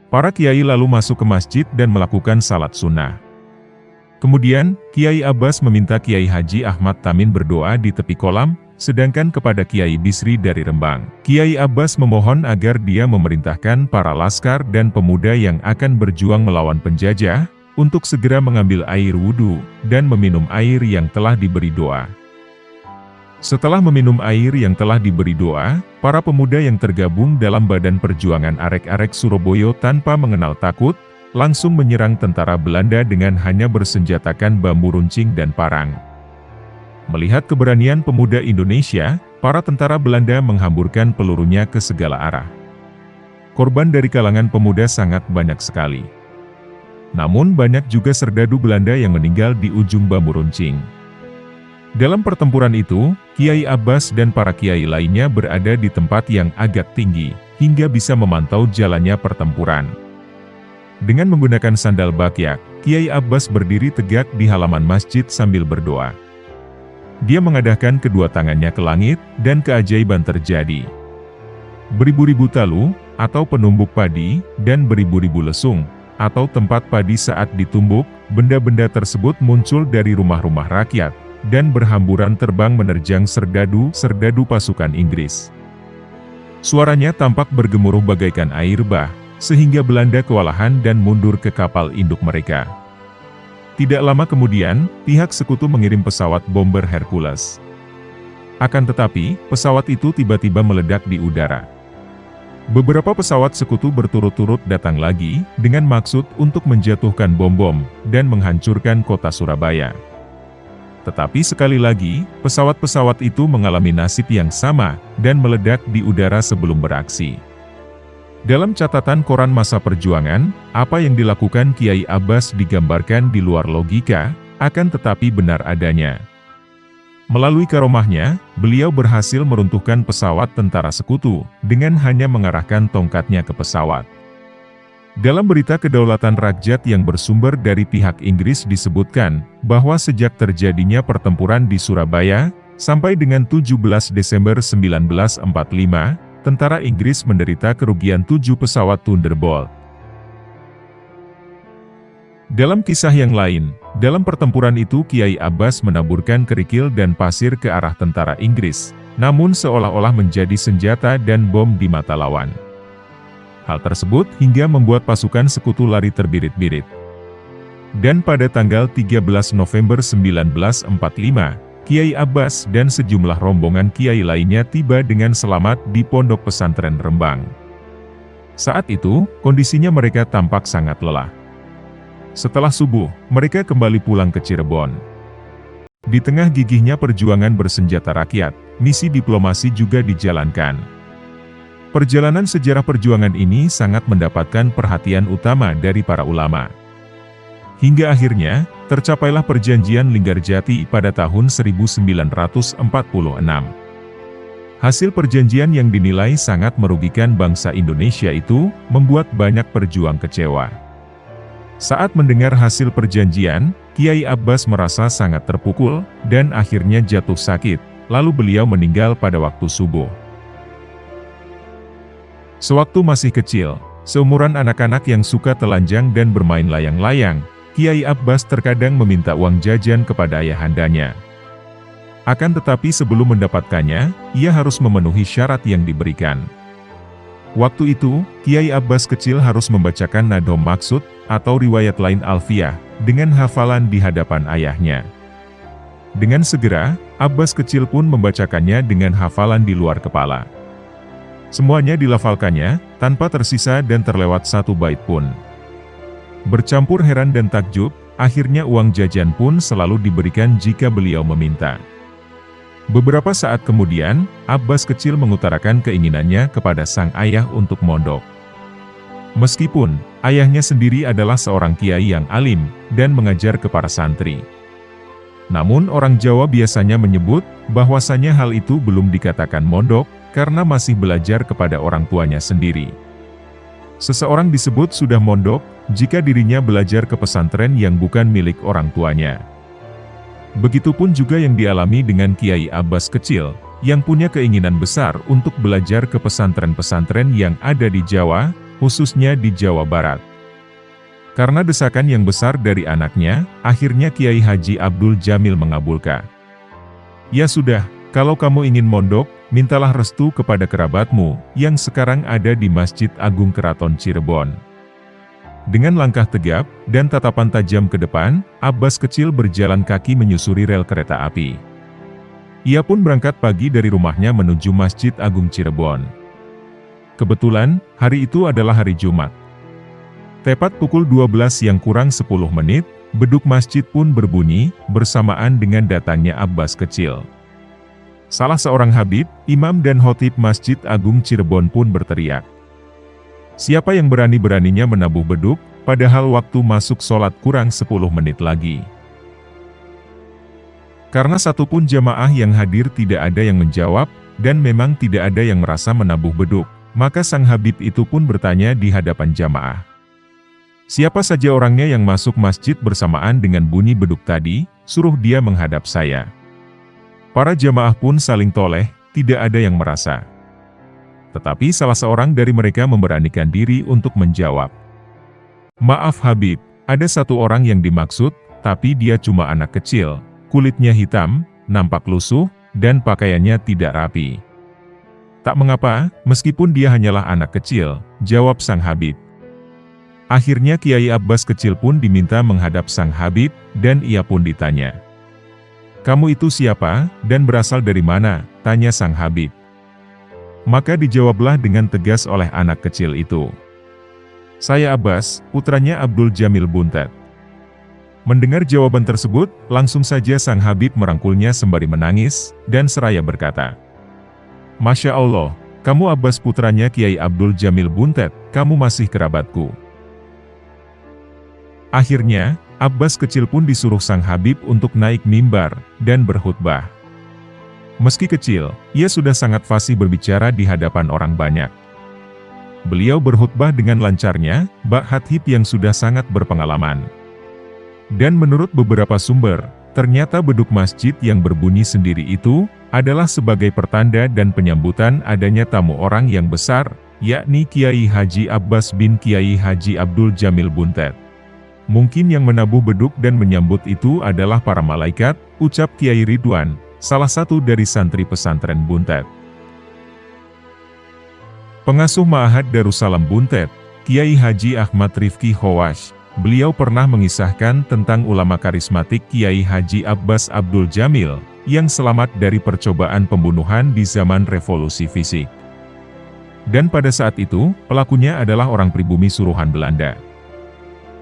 Para kiai lalu masuk ke masjid dan melakukan salat sunnah. Kemudian, Kiai Abbas meminta Kiai Haji Ahmad Tamin berdoa di tepi kolam, sedangkan kepada Kiai Bisri dari Rembang, Kiai Abbas memohon agar dia memerintahkan para laskar dan pemuda yang akan berjuang melawan penjajah, untuk segera mengambil air wudhu, dan meminum air yang telah diberi doa. Setelah meminum air yang telah diberi doa, para pemuda yang tergabung dalam Badan Perjuangan Arek-Arek Surabaya tanpa mengenal takut, langsung menyerang tentara Belanda dengan hanya bersenjatakan bambu runcing dan parang. Melihat keberanian pemuda Indonesia, para tentara Belanda menghamburkan pelurunya ke segala arah. Korban dari kalangan pemuda sangat banyak sekali. Namun banyak juga serdadu Belanda yang meninggal di ujung bambu runcing. Dalam pertempuran itu, Kiai Abbas dan para kiai lainnya berada di tempat yang agak tinggi, hingga bisa memantau jalannya pertempuran. Dengan menggunakan sandal bakyak, Kiai Abbas berdiri tegak di halaman masjid sambil berdoa. Dia mengadahkan kedua tangannya ke langit, dan keajaiban terjadi. Beribu-ribu talu, atau penumbuk padi, dan beribu-ribu lesung, atau tempat padi saat ditumbuk, benda-benda tersebut muncul dari rumah-rumah rakyat, dan berhamburan terbang menerjang serdadu pasukan Inggris. Suaranya tampak bergemuruh bagaikan air bah, sehingga Belanda kewalahan dan mundur ke kapal induk mereka. Tidak lama kemudian, pihak sekutu mengirim pesawat bomber Hercules. Akan tetapi, pesawat itu tiba-tiba meledak di udara. Beberapa pesawat sekutu berturut-turut datang lagi, dengan maksud untuk menjatuhkan bom-bom, dan menghancurkan kota Surabaya. Tetapi sekali lagi, pesawat-pesawat itu mengalami nasib yang sama, dan meledak di udara sebelum beraksi. Dalam catatan koran masa perjuangan, apa yang dilakukan Kiai Abbas digambarkan di luar logika, akan tetapi benar adanya. Melalui karomahnya, beliau berhasil meruntuhkan pesawat tentara sekutu, dengan hanya mengarahkan tongkatnya ke pesawat. Dalam berita kedaulatan rakyat yang bersumber dari pihak Inggris disebutkan, bahwa sejak terjadinya pertempuran di Surabaya, sampai dengan 17 Desember 1945, tentara Inggris menderita kerugian 7 pesawat Thunderbolt. Dalam kisah yang lain, dalam pertempuran itu Kiai Abbas menaburkan kerikil dan pasir ke arah tentara Inggris, namun seolah-olah menjadi senjata dan bom di mata lawan. Hal tersebut hingga membuat pasukan sekutu lari terbirit-birit. Dan pada tanggal 13 November 1945, Kiai Abbas dan sejumlah rombongan kiai lainnya tiba dengan selamat di Pondok Pesantren Rembang. Saat itu, kondisinya mereka tampak sangat lelah. Setelah subuh, mereka kembali pulang ke Cirebon. Di tengah gigihnya perjuangan bersenjata rakyat, misi diplomasi juga dijalankan. Perjalanan sejarah perjuangan ini sangat mendapatkan perhatian utama dari para ulama. Hingga akhirnya, tercapailah perjanjian Linggarjati pada tahun 1946. Hasil perjanjian yang dinilai sangat merugikan bangsa Indonesia itu, membuat banyak pejuang kecewa. Saat mendengar hasil perjanjian, Kiai Abbas merasa sangat terpukul, dan akhirnya jatuh sakit, lalu beliau meninggal pada waktu subuh. Sewaktu masih kecil, seumuran anak-anak yang suka telanjang dan bermain layang-layang, Kiai Abbas terkadang meminta uang jajan kepada ayahandanya. Akan tetapi sebelum mendapatkannya, ia harus memenuhi syarat yang diberikan. Waktu itu, Kiai Abbas kecil harus membacakan Nadhom Maksud, atau riwayat lain Alfiyah, dengan hafalan di hadapan ayahnya. Dengan segera, Abbas kecil pun membacakannya dengan hafalan di luar kepala. Semuanya dilafalkannya, tanpa tersisa dan terlewat satu bait pun. Bercampur heran dan takjub, akhirnya uang jajan pun selalu diberikan jika beliau meminta. Beberapa saat kemudian, Abbas kecil mengutarakan keinginannya kepada sang ayah untuk mondok. Meskipun, ayahnya sendiri adalah seorang kiai yang alim, dan mengajar ke para santri. Namun orang Jawa biasanya menyebut, bahwasanya hal itu belum dikatakan mondok, karena masih belajar kepada orang tuanya sendiri. Seseorang disebut sudah mondok, jika dirinya belajar ke pesantren yang bukan milik orang tuanya. Begitupun juga yang dialami dengan Kiai Abbas kecil, yang punya keinginan besar untuk belajar ke pesantren-pesantren yang ada di Jawa, khususnya di Jawa Barat. Karena desakan yang besar dari anaknya, akhirnya Kiai Haji Abdul Jamil mengabulkan. Ya sudah, kalau kamu ingin mondok, mintalah restu kepada kerabatmu, yang sekarang ada di Masjid Agung Keraton Cirebon. Dengan langkah tegap, dan tatapan tajam ke depan, Abbas kecil berjalan kaki menyusuri rel kereta api. Ia pun berangkat pagi dari rumahnya menuju Masjid Agung Cirebon. Kebetulan, hari itu adalah hari Jumat. Tepat pukul 12 yang kurang 10 menit, beduk masjid pun berbunyi, bersamaan dengan datangnya Abbas kecil. Salah seorang habib, imam dan khotib Masjid Agung Cirebon pun berteriak. Siapa yang berani-beraninya menabuh beduk, padahal waktu masuk sholat kurang 10 menit lagi. Karena satupun jamaah yang hadir tidak ada yang menjawab, dan memang tidak ada yang merasa menabuh beduk, maka sang habib itu pun bertanya di hadapan jamaah. Siapa saja orangnya yang masuk masjid bersamaan dengan bunyi beduk tadi, suruh dia menghadap saya. Para jamaah pun saling toleh, tidak ada yang merasa. Tetapi salah seorang dari mereka memberanikan diri untuk menjawab. Maaf Habib, ada satu orang yang dimaksud, tapi dia cuma anak kecil, kulitnya hitam, nampak lusuh, dan pakaiannya tidak rapi. Tak mengapa, meskipun dia hanyalah anak kecil, jawab sang Habib. Akhirnya Kiai Abbas kecil pun diminta menghadap sang Habib, dan ia pun ditanya. "Kamu itu siapa, dan berasal dari mana?" tanya sang Habib. Maka dijawablah dengan tegas oleh anak kecil itu. "Saya Abbas, putranya Abdul Jamil Buntet." Mendengar jawaban tersebut, langsung saja sang Habib merangkulnya sembari menangis, dan seraya berkata, "Masya Allah, kamu Abbas putranya Kiai Abdul Jamil Buntet, kamu masih kerabatku." Akhirnya, Abbas kecil pun disuruh sang Habib untuk naik mimbar, dan berkhutbah. Meski kecil, ia sudah sangat fasih berbicara di hadapan orang banyak. Beliau berkhutbah dengan lancarnya, bak khatib yang sudah sangat berpengalaman. Dan menurut beberapa sumber, ternyata beduk masjid yang berbunyi sendiri itu, adalah sebagai pertanda dan penyambutan adanya tamu orang yang besar, yakni Kiai Haji Abbas bin Kiai Haji Abdul Jamil Buntet. Mungkin yang menabuh beduk dan menyambut itu adalah para malaikat, ucap Kiai Ridwan, salah satu dari santri pesantren Buntet. Pengasuh Ma'had Darussalam Buntet, Kiai Haji Ahmad Rifki Khawash, beliau pernah mengisahkan tentang ulama karismatik Kiai Haji Abbas Abdul Jamil, yang selamat dari percobaan pembunuhan di zaman revolusi fisik. Dan pada saat itu, pelakunya adalah orang pribumi suruhan Belanda.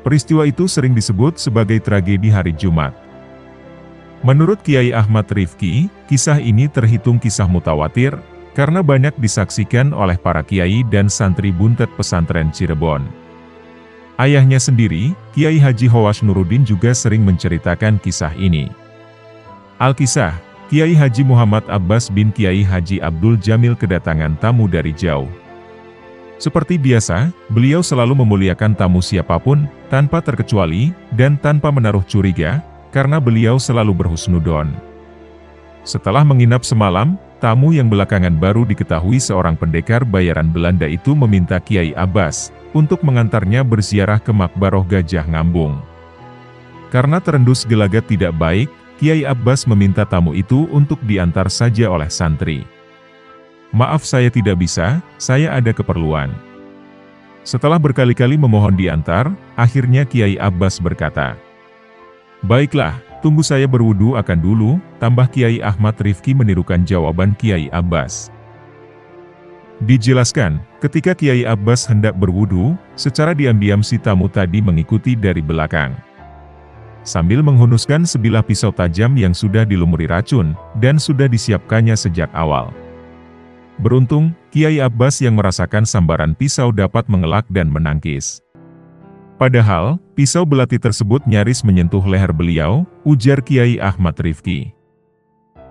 Peristiwa itu sering disebut sebagai tragedi hari Jumat. Menurut Kiai Ahmad Rifki, kisah ini terhitung kisah mutawatir, karena banyak disaksikan oleh para kiai dan santri Buntet pesantren Cirebon. Ayahnya sendiri, Kiai Haji Khawash Nuruddin juga sering menceritakan kisah ini. Al-Kisah, Kiai Haji Muhammad Abbas bin Kiai Haji Abdul Jamil kedatangan tamu dari jauh. Seperti biasa, beliau selalu memuliakan tamu siapapun, tanpa terkecuali, dan tanpa menaruh curiga, karena beliau selalu berhusnudon. Setelah menginap semalam, tamu yang belakangan baru diketahui seorang pendekar bayaran Belanda itu meminta Kiai Abbas untuk mengantarnya berziarah ke Makbaroh Gajah Ngambung. Karena terendus gelagat tidak baik, Kiai Abbas meminta tamu itu untuk diantar saja oleh santri. "Maaf saya tidak bisa, saya ada keperluan." Setelah berkali-kali memohon diantar, akhirnya Kiai Abbas berkata, "Baiklah, tunggu saya berwudu akan dulu," tambah Kiai Ahmad Rifki menirukan jawaban Kiai Abbas. Dijelaskan, ketika Kiai Abbas hendak berwudu, secara diam-diam si tamu tadi mengikuti dari belakang. Sambil menghunuskan sebilah pisau tajam yang sudah dilumuri racun, dan sudah disiapkannya sejak awal. Beruntung, Kiai Abbas yang merasakan sambaran pisau dapat mengelak dan menangkis. Padahal, pisau belati tersebut nyaris menyentuh leher beliau, ujar Kiai Ahmad Rifki.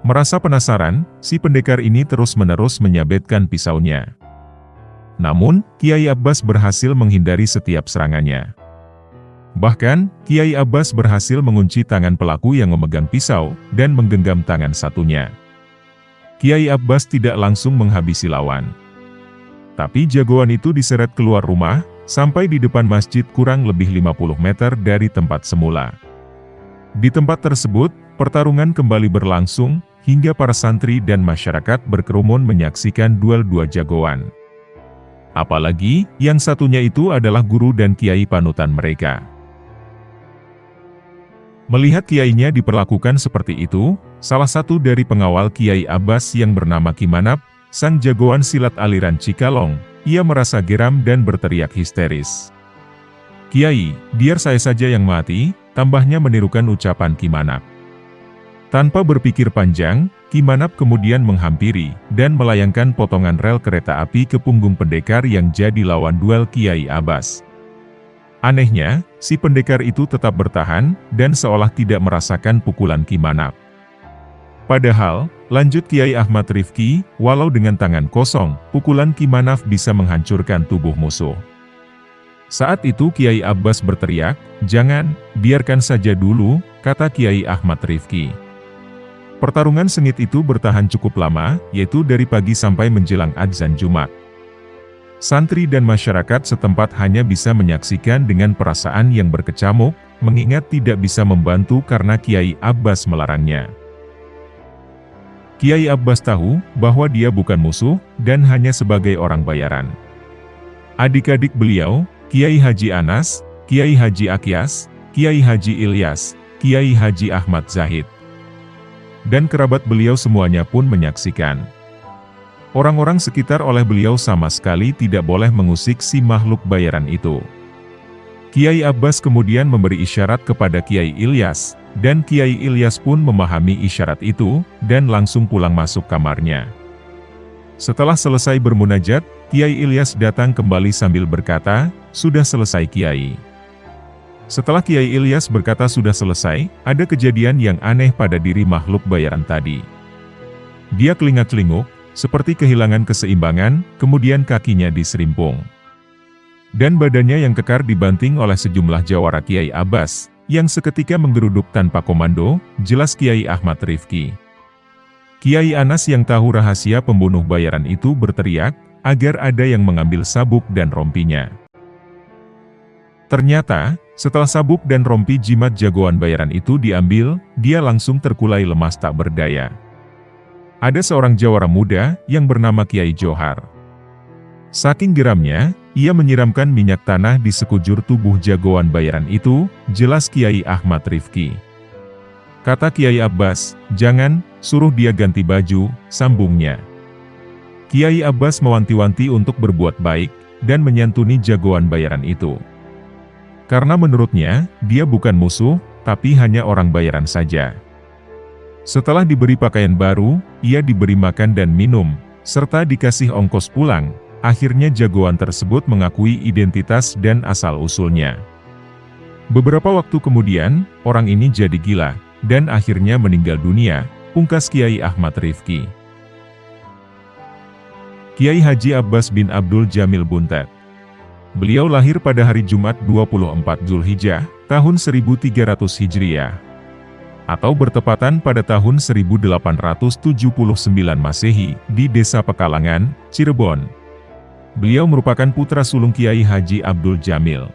Merasa penasaran, si pendekar ini terus-menerus menyabetkan pisaunya. Namun, Kiai Abbas berhasil menghindari setiap serangannya. Bahkan, Kiai Abbas berhasil mengunci tangan pelaku yang memegang pisau, dan menggenggam tangan satunya. Kiai Abbas tidak langsung menghabisi lawan. Tapi jagoan itu diseret keluar rumah, sampai di depan masjid kurang lebih 50 meter dari tempat semula. Di tempat tersebut, pertarungan kembali berlangsung, hingga para santri dan masyarakat berkerumun menyaksikan duel dua jagoan. Apalagi, yang satunya itu adalah guru dan kiai panutan mereka. Melihat kiainya diperlakukan seperti itu, salah satu dari pengawal Kiai Abbas yang bernama Kimanap, sang jagoan silat aliran Cikalong, ia merasa geram dan berteriak histeris. "Kiai, biar saya saja yang mati," tambahnya menirukan ucapan Kimanap. Tanpa berpikir panjang, Kimanap kemudian menghampiri, dan melayangkan potongan rel kereta api ke punggung pendekar yang jadi lawan duel Kiai Abbas. Anehnya, si pendekar itu tetap bertahan, dan seolah tidak merasakan pukulan Kimanap. Padahal, lanjut Kiai Ahmad Rifki, walau dengan tangan kosong, pukulan Kimanap bisa menghancurkan tubuh musuh. Saat itu Kiai Abbas berteriak, "Jangan, biarkan saja dulu," kata Kiai Ahmad Rifki. Pertarungan sengit itu bertahan cukup lama, yaitu dari pagi sampai menjelang adzan Jumat. Santri dan masyarakat setempat hanya bisa menyaksikan dengan perasaan yang berkecamuk, mengingat tidak bisa membantu karena Kiai Abbas melarangnya. Kiai Abbas tahu bahwa dia bukan musuh dan hanya sebagai orang bayaran. Adik-adik beliau, Kiai Haji Anas, Kiai Haji Akyas, Kiai Haji Ilyas, Kiai Haji Ahmad Zahid, dan kerabat beliau semuanya pun menyaksikan. Orang-orang sekitar oleh beliau sama sekali tidak boleh mengusik si makhluk bayaran itu. Kiai Abbas kemudian memberi isyarat kepada Kiai Ilyas, dan Kiai Ilyas pun memahami isyarat itu, dan langsung pulang masuk kamarnya. Setelah selesai bermunajat, Kiai Ilyas datang kembali sambil berkata, "Sudah selesai Kiai." Setelah Kiai Ilyas berkata sudah selesai, ada kejadian yang aneh pada diri makhluk bayaran tadi. Dia kelingak-kelinguk, seperti kehilangan keseimbangan, kemudian kakinya diserimpung. Dan badannya yang kekar dibanting oleh sejumlah jawara Kiai Abbas, yang seketika menggeruduk tanpa komando, jelas Kiai Ahmad Rifki. Kiai Anas yang tahu rahasia pembunuh bayaran itu berteriak, agar ada yang mengambil sabuk dan rompinya. Ternyata, setelah sabuk dan rompi jimat jagoan bayaran itu diambil, dia langsung terkulai lemas tak berdaya. Ada seorang jawara muda, yang bernama Kiai Johar. Saking geramnya, ia menyiramkan minyak tanah di sekujur tubuh jagoan bayaran itu, jelas Kiai Ahmad Rifki. Kata Kiai Abbas, "Jangan, suruh dia ganti baju," sambungnya. Kiai Abbas mewanti-wanti untuk berbuat baik, dan menyantuni jagoan bayaran itu. Karena menurutnya, dia bukan musuh, tapi hanya orang bayaran saja. Setelah diberi pakaian baru, ia diberi makan dan minum, serta dikasih ongkos pulang. Akhirnya jagoan tersebut mengakui identitas dan asal-usulnya. Beberapa waktu kemudian, orang ini jadi gila, dan akhirnya meninggal dunia, pungkas Kiai Ahmad Rifki. Kiai Haji Abbas bin Abdul Jamil Buntet. Beliau lahir pada hari Jumat 24 Zulhijjah, tahun 1300 Hijriah, atau bertepatan pada tahun 1879 Masehi, di Desa Pekalangan, Cirebon. Beliau merupakan putra sulung Kiai Haji Abdul Jamil.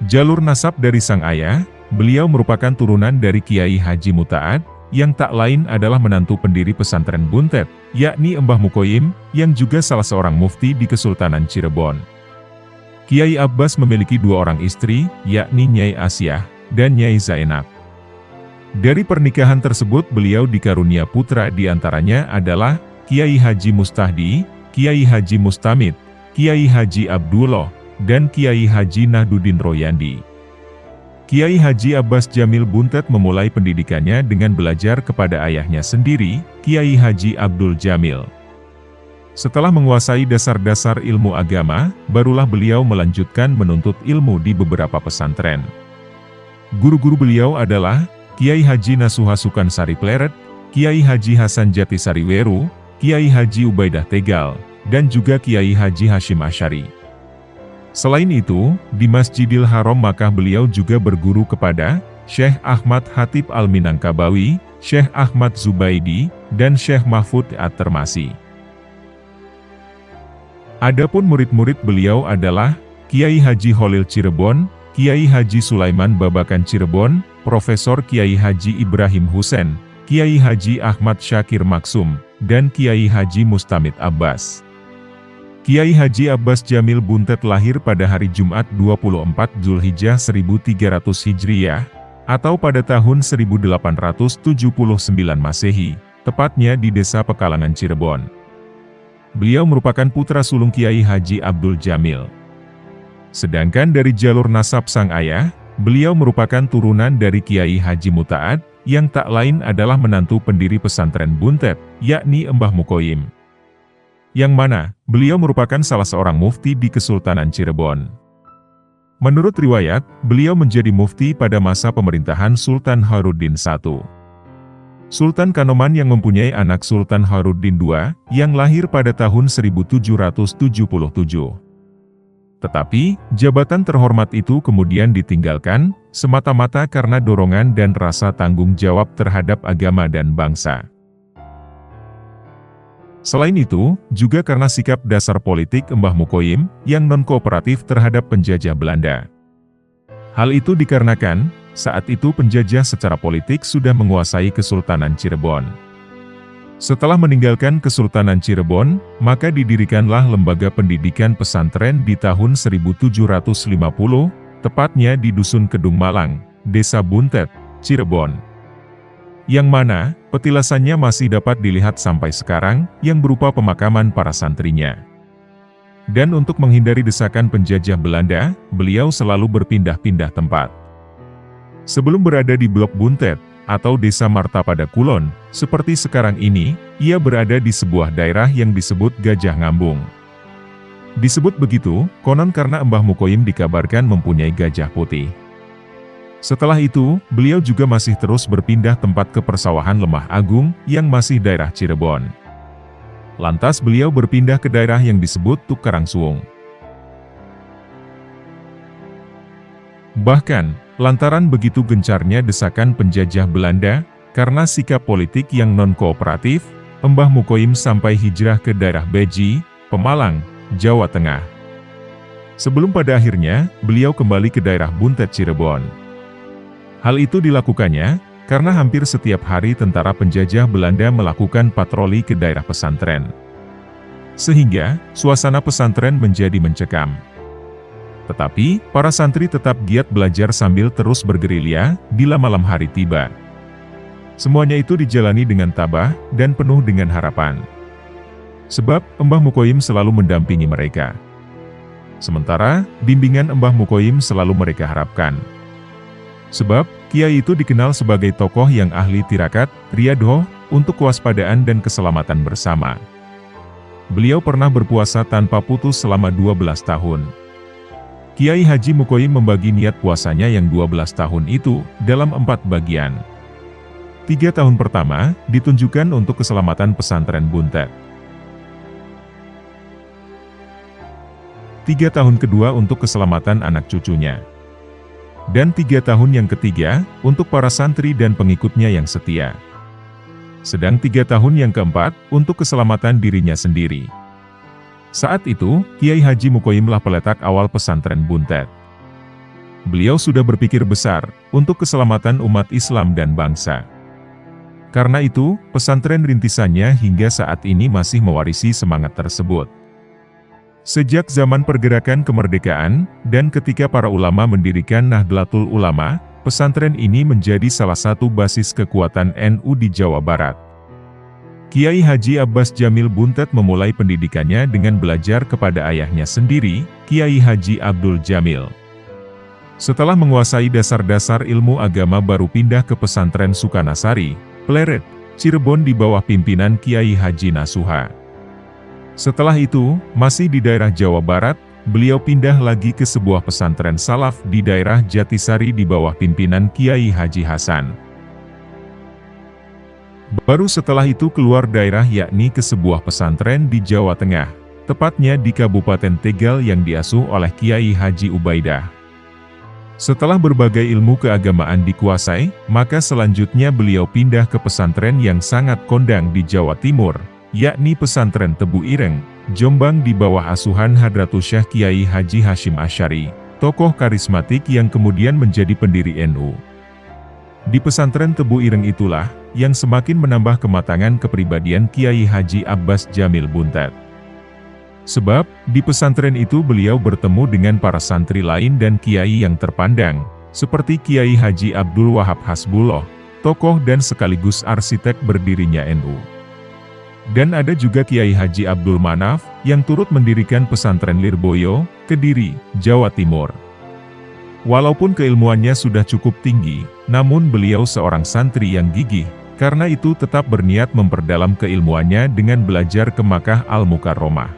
Jalur nasab dari sang ayah, beliau merupakan turunan dari Kiai Haji Muta'ad, yang tak lain adalah menantu pendiri pesantren Buntet, yakni Mbah Mukoyim, yang juga salah seorang mufti di Kesultanan Cirebon. Kiai Abbas memiliki dua orang istri, yakni Nyai Asyah, dan Nyai Zainab. Dari pernikahan tersebut beliau dikarunia putra diantaranya adalah Kiai Haji Mustahdi, Kiai Haji Mustamid, Kiai Haji Abdullah, dan Kiai Haji Nahduddin Royandi. Kiai Haji Abbas Jamil Buntet memulai pendidikannya dengan belajar kepada ayahnya sendiri, Kiai Haji Abdul Jamil. Setelah menguasai dasar-dasar ilmu agama, barulah beliau melanjutkan menuntut ilmu di beberapa pesantren. Guru-guru beliau adalah Kiai Haji Nasuha Sukansari Pleret, Kiai Haji Hasan Jatisari Weru, Kiai Haji Ubaidah Tegal, dan juga Kiai Haji Hashim Asy'ari. Selain itu, di Masjidil Haram Makkah beliau juga berguru kepada Syekh Ahmad Hatib Al-Minangkabawi, Syekh Ahmad Zubaidi, dan Syekh Mahfud At-Termasi. Adapun murid-murid beliau adalah Kiai Haji Holil Cirebon, Kiai Haji Sulaiman Babakan Cirebon, Profesor Kiai Haji Ibrahim Husain, Kiai Haji Ahmad Syakir Maksum, dan Kiai Haji Mustamid Abbas. Kiai Haji Abbas Jamil Buntet lahir pada hari Jumat 24 Zulhijjah 1300 Hijriah, atau pada tahun 1879 Masehi, tepatnya di Desa Pekalangan Cirebon. Beliau merupakan putra sulung Kiai Haji Abdul Jamil. Sedangkan dari jalur nasab sang ayah, beliau merupakan turunan dari Kiai Haji Muta'ad, yang tak lain adalah menantu pendiri pesantren Buntet, yakni Mbah Mukoyim. Yang mana, beliau merupakan salah seorang mufti di Kesultanan Cirebon. Menurut riwayat, beliau menjadi mufti pada masa pemerintahan Sultan Harudin I. Sultan Kanoman yang mempunyai anak Sultan Harudin II, yang lahir pada tahun 1777. Tetapi, jabatan terhormat itu kemudian ditinggalkan, semata-mata karena dorongan dan rasa tanggung jawab terhadap agama dan bangsa. Selain itu, juga karena sikap dasar politik Mbah Mukoyim, yang non-kooperatif terhadap penjajah Belanda. Hal itu dikarenakan, saat itu penjajah secara politik sudah menguasai Kesultanan Cirebon. Setelah meninggalkan Kesultanan Cirebon, maka didirikanlah lembaga pendidikan pesantren di tahun 1750, tepatnya di Dusun Kedung Malang, Desa Buntet, Cirebon. Yang mana, petilasannya masih dapat dilihat sampai sekarang, yang berupa pemakaman para santrinya. Dan untuk menghindari desakan penjajah Belanda, beliau selalu berpindah-pindah tempat. Sebelum berada di Blok Buntet, atau Desa Martapada Kulon, seperti sekarang ini, ia berada di sebuah daerah yang disebut Gajah Ngambung. Disebut begitu, konon karena Mbah Mukoyim dikabarkan mempunyai gajah putih. Setelah itu, beliau juga masih terus berpindah tempat ke persawahan Lemah Agung, yang masih daerah Cirebon. Lantas beliau berpindah ke daerah yang disebut Tukarangsuung. Bahkan, lantaran begitu gencarnya desakan penjajah Belanda, karena sikap politik yang non-kooperatif, Mbah Mukoyim sampai hijrah ke daerah Beji, Pemalang, Jawa Tengah. Sebelum pada akhirnya, beliau kembali ke daerah Buntet Cirebon. Hal itu dilakukannya, karena hampir setiap hari tentara penjajah Belanda melakukan patroli ke daerah pesantren. Sehingga, suasana pesantren menjadi mencekam. Tetapi, para santri tetap giat belajar sambil terus bergerilya, bila malam hari tiba. Semuanya itu dijalani dengan tabah, dan penuh dengan harapan. Sebab, Mbah Mukoyim selalu mendampingi mereka. Sementara, bimbingan Mbah Mukoyim selalu mereka harapkan. Sebab, kiai itu dikenal sebagai tokoh yang ahli tirakat, riyadhah, untuk kewaspadaan dan keselamatan bersama. Beliau pernah berpuasa tanpa putus selama 12 tahun. Kiai Haji Mukoyim membagi niat puasanya yang 12 tahun itu, dalam 4 bagian. 3 tahun pertama, ditunjukkan untuk keselamatan pesantren Buntet. 3 tahun kedua untuk keselamatan anak cucunya. Dan 3 tahun yang ketiga, untuk para santri dan pengikutnya yang setia. Sedang 3 tahun yang keempat, untuk keselamatan dirinya sendiri. Saat itu, Kiai Haji Mukoyimlah peletak awal pesantren Buntet. Beliau sudah berpikir besar, untuk keselamatan umat Islam dan bangsa. Karena itu, pesantren rintisannya hingga saat ini masih mewarisi semangat tersebut. Sejak zaman pergerakan kemerdekaan, dan ketika para ulama mendirikan Nahdlatul Ulama, pesantren ini menjadi salah satu basis kekuatan NU di Jawa Barat. Kiai Haji Abbas Jamil Buntet memulai pendidikannya dengan belajar kepada ayahnya sendiri, Kiai Haji Abdul Jamil. Setelah menguasai dasar-dasar ilmu agama baru pindah ke pesantren Sukanasari, Pleret, Cirebon di bawah pimpinan Kiai Haji Nasuha. Setelah itu, masih di daerah Jawa Barat, beliau pindah lagi ke sebuah pesantren salaf di daerah Jatisari di bawah pimpinan Kiai Haji Hasan. Baru setelah itu keluar daerah yakni ke sebuah pesantren di Jawa Tengah, tepatnya di Kabupaten Tegal yang diasuh oleh Kiai Haji Ubaidah. Setelah berbagai ilmu keagamaan dikuasai, maka selanjutnya beliau pindah ke pesantren yang sangat kondang di Jawa Timur, yakni pesantren Tebu Ireng, Jombang di bawah asuhan Hadratus Syekh Kiai Haji Hashim Asy'ari, tokoh karismatik yang kemudian menjadi pendiri NU. Di pesantren Tebu Ireng itulah, yang semakin menambah kematangan kepribadian Kiai Haji Abbas Jamil Buntet. Sebab, di pesantren itu beliau bertemu dengan para santri lain dan kiai yang terpandang, seperti Kiai Haji Abdul Wahab Hasbullah, tokoh dan sekaligus arsitek berdirinya NU. Dan ada juga Kiai Haji Abdul Manaf, yang turut mendirikan pesantren Lirboyo, Kediri, Jawa Timur. Walaupun keilmuannya sudah cukup tinggi, namun beliau seorang santri yang gigih, karena itu tetap berniat memperdalam keilmuannya dengan belajar ke Makkah Al-Mukarromah.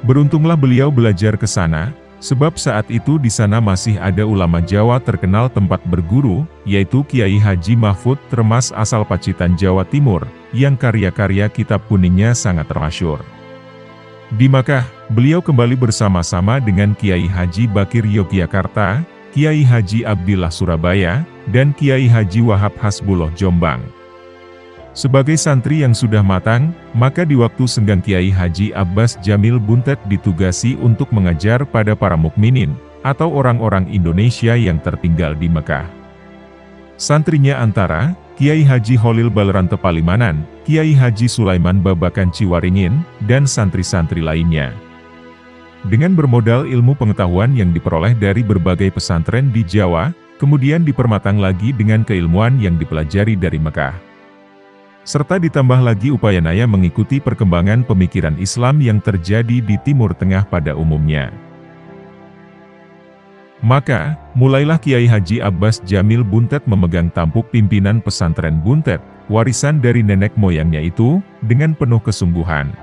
Beruntunglah beliau belajar ke sana, sebab saat itu di sana masih ada ulama Jawa terkenal tempat berguru, yaitu Kiai Haji Mahfud Tremas asal Pacitan Jawa Timur, yang karya-karya kitab kuningnya sangat masyhur. Di Makkah, beliau kembali bersama-sama dengan Kiai Haji Bakir Yogyakarta, Kiai Haji Abdillah Surabaya, dan Kiai Haji Wahab Hasbullah Jombang. Sebagai santri yang sudah matang, maka di waktu senggang Kiai Haji Abbas Jamil Buntet ditugasi untuk mengajar pada para mukminin, atau orang-orang Indonesia yang tertinggal di Mekah. Santrinya antara Kiai Haji Holil Baleranto Palimanan, Kiai Haji Sulaiman Babakan Ciwaringin, dan santri-santri lainnya. Dengan bermodal ilmu pengetahuan yang diperoleh dari berbagai pesantren di Jawa, kemudian dipermatang lagi dengan keilmuan yang dipelajari dari Mekah. Serta ditambah lagi upaya Naya mengikuti perkembangan pemikiran Islam yang terjadi di Timur Tengah pada umumnya. Maka, mulailah Kiai Haji Abbas Jamil Buntet memegang tampuk pimpinan pesantren Buntet, warisan dari nenek moyangnya itu, dengan penuh kesungguhan.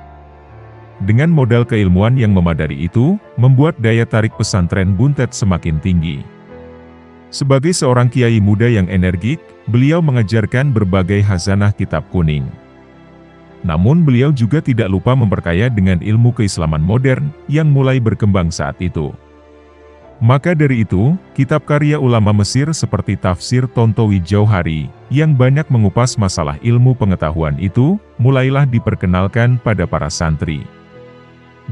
Dengan modal keilmuan yang memadai itu, membuat daya tarik pesantren Buntet semakin tinggi. Sebagai seorang kiai muda yang energik, beliau mengajarkan berbagai khazanah kitab kuning. Namun beliau juga tidak lupa memperkaya dengan ilmu keislaman modern, yang mulai berkembang saat itu. Maka dari itu, kitab karya ulama Mesir seperti Tafsir Tontowi Jauhari, yang banyak mengupas masalah ilmu pengetahuan itu, mulailah diperkenalkan pada para santri.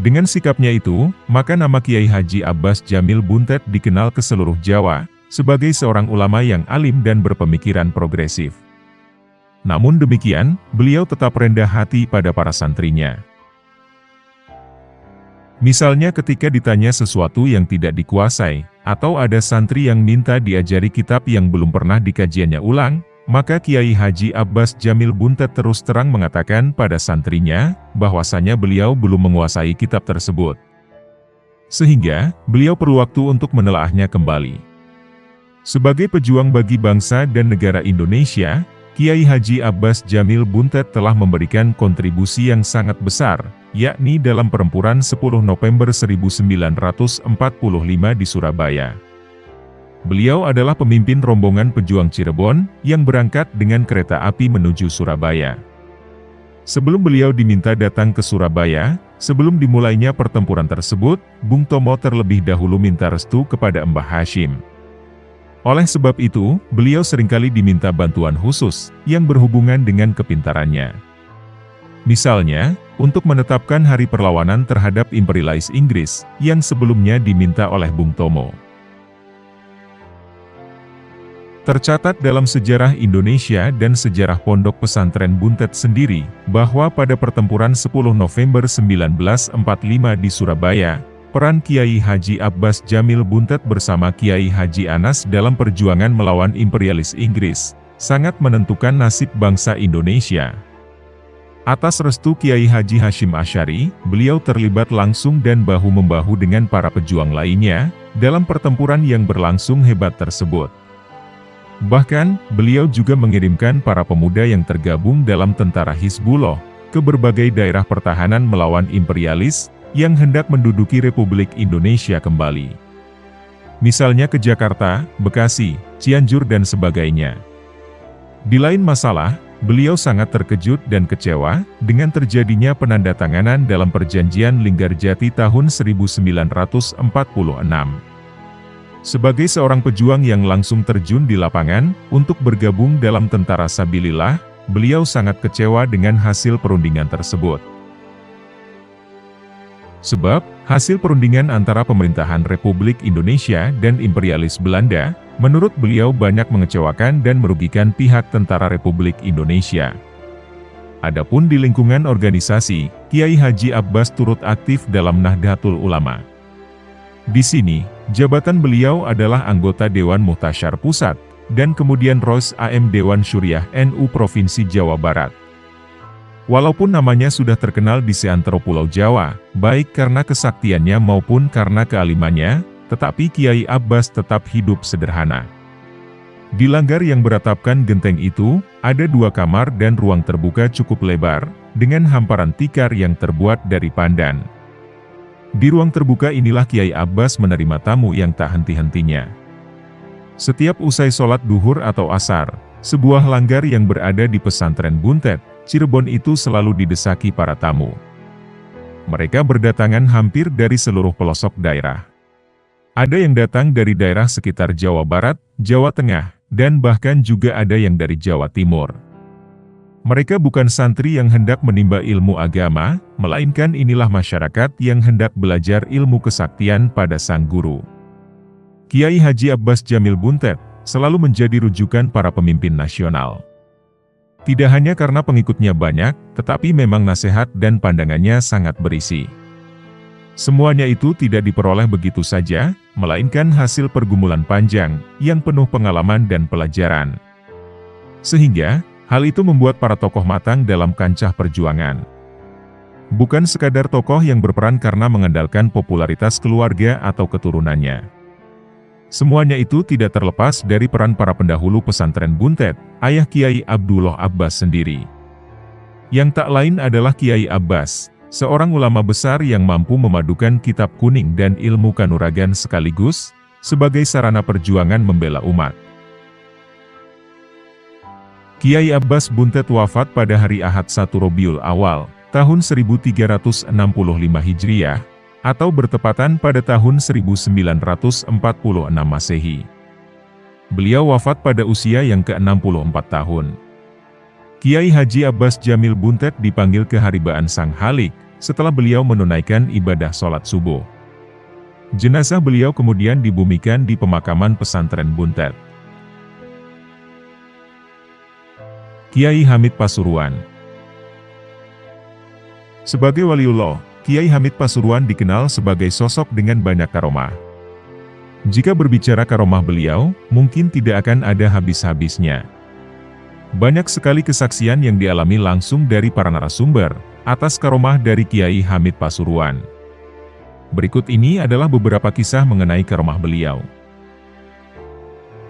Dengan sikapnya itu, maka nama Kiai Haji Abbas Jamil Buntet dikenal ke seluruh Jawa, sebagai seorang ulama yang alim dan berpemikiran progresif. Namun demikian, beliau tetap rendah hati pada para santrinya. Misalnya ketika ditanya sesuatu yang tidak dikuasai, atau ada santri yang minta diajari kitab yang belum pernah dikajiannya ulang, maka Kiai Haji Abbas Jamil Buntet terus terang mengatakan pada santrinya, bahwasanya beliau belum menguasai kitab tersebut. Sehingga, beliau perlu waktu untuk menelaahnya kembali. Sebagai pejuang bagi bangsa dan negara Indonesia, Kiai Haji Abbas Jamil Buntet telah memberikan kontribusi yang sangat besar, yakni dalam pertempuran 10 November 1945 di Surabaya. Beliau adalah pemimpin rombongan pejuang Cirebon, yang berangkat dengan kereta api menuju Surabaya. Sebelum beliau diminta datang ke Surabaya, sebelum dimulainya pertempuran tersebut, Bung Tomo terlebih dahulu minta restu kepada Mbah Hashim. Oleh sebab itu, beliau seringkali diminta bantuan khusus, yang berhubungan dengan kepintarannya. Misalnya, untuk menetapkan hari perlawanan terhadap imperialis Inggris, yang sebelumnya diminta oleh Bung Tomo. Tercatat dalam sejarah Indonesia dan sejarah Pondok Pesantren Buntet sendiri, bahwa pada pertempuran 10 November 1945 di Surabaya, peran Kiai Haji Abbas Jamil Buntet bersama Kiai Haji Anas dalam perjuangan melawan imperialis Inggris, sangat menentukan nasib bangsa Indonesia. Atas restu Kiai Haji Hashim Asy'ari, beliau terlibat langsung dan bahu-membahu dengan para pejuang lainnya, dalam pertempuran yang berlangsung hebat tersebut. Bahkan, beliau juga mengirimkan para pemuda yang tergabung dalam tentara Hizbullah, ke berbagai daerah pertahanan melawan imperialis, yang hendak menduduki Republik Indonesia kembali. Misalnya ke Jakarta, Bekasi, Cianjur dan sebagainya. Di lain masalah, beliau sangat terkejut dan kecewa dengan terjadinya penandatanganan dalam perjanjian Linggarjati tahun 1946. Sebagai seorang pejuang yang langsung terjun di lapangan untuk bergabung dalam tentara Sabilillah, beliau sangat kecewa dengan hasil perundingan tersebut. Sebab, hasil perundingan antara pemerintahan Republik Indonesia dan imperialis Belanda, menurut beliau banyak mengecewakan dan merugikan pihak tentara Republik Indonesia. Adapun di lingkungan organisasi, Kiai Haji Abbas turut aktif dalam Nahdlatul Ulama. Di sini, jabatan beliau adalah anggota Dewan Muhtasyar Pusat, dan kemudian Ros AM Dewan Syuriah NU Provinsi Jawa Barat. Walaupun namanya sudah terkenal di seantero Pulau Jawa, baik karena kesaktiannya maupun karena kealimannya, tetapi Kiai Abbas tetap hidup sederhana. Di langgar yang beratapkan genteng itu, ada 2 kamar dan ruang terbuka cukup lebar, dengan hamparan tikar yang terbuat dari pandan. Di ruang terbuka inilah Kiai Abbas menerima tamu yang tak henti-hentinya. Setiap usai sholat duhur atau asar, sebuah langgar yang berada di pesantren Buntet, Cirebon itu selalu didesaki para tamu. Mereka berdatangan hampir dari seluruh pelosok daerah. Ada yang datang dari daerah sekitar Jawa Barat, Jawa Tengah, dan bahkan juga ada yang dari Jawa Timur. Mereka bukan santri yang hendak menimba ilmu agama, melainkan inilah masyarakat yang hendak belajar ilmu kesaktian pada sang guru. Kiai Haji Abbas Jamil Buntet selalu menjadi rujukan para pemimpin nasional. Tidak hanya karena pengikutnya banyak, tetapi memang nasihat dan pandangannya sangat berisi. Semuanya itu tidak diperoleh begitu saja, melainkan hasil pergumulan panjang, yang penuh pengalaman dan pelajaran. Sehingga, hal itu membuat para tokoh matang dalam kancah perjuangan. Bukan sekadar tokoh yang berperan karena mengandalkan popularitas keluarga atau keturunannya. Semuanya itu tidak terlepas dari peran para pendahulu pesantren Buntet, ayah Kiai Abdullah Abbas sendiri. Yang tak lain adalah Kiai Abbas, seorang ulama besar yang mampu memadukan kitab kuning dan ilmu kanuragan sekaligus, sebagai sarana perjuangan membela umat. Kiai Abbas Buntet wafat pada hari Ahad 1 Rabiul Awal, tahun 1365 Hijriah, atau bertepatan pada tahun 1946 Masehi. Beliau wafat pada usia yang ke-64 tahun. Kiai Haji Abbas Jamil Buntet dipanggil ke haribaan Sang Halik, setelah beliau menunaikan ibadah sholat subuh. Jenazah beliau kemudian dibumikan di pemakaman pesantren Buntet. Kiai Hamid Pasuruan. Sebagai waliullah, Kiai Hamid Pasuruan dikenal sebagai sosok dengan banyak karomah. Jika berbicara karomah beliau, mungkin tidak akan ada habis-habisnya. Banyak sekali kesaksian yang dialami langsung dari para narasumber, atas karomah dari Kiai Hamid Pasuruan. Berikut ini adalah beberapa kisah mengenai karomah beliau.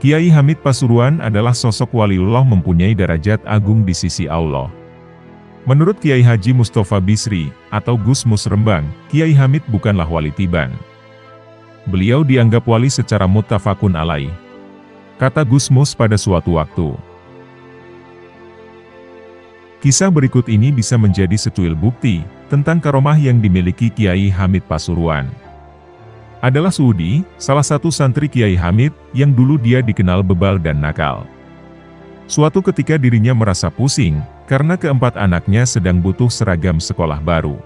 Kiai Hamid Pasuruan adalah sosok waliullah mempunyai derajat agung di sisi Allah. Menurut Kiai Haji Mustafa Bisri, atau Gus Mus Rembang, Kiai Hamid bukanlah wali tiban. Beliau dianggap wali secara muttafaqun alaih, kata Gus Mus pada suatu waktu. Kisah berikut ini bisa menjadi secuil bukti tentang karomah yang dimiliki Kiai Hamid Pasuruan. Adalah Suudi, salah satu santri Kiai Hamid, yang dulu dia dikenal bebal dan nakal. Suatu ketika dirinya merasa pusing, karena keempat anaknya sedang butuh seragam sekolah baru.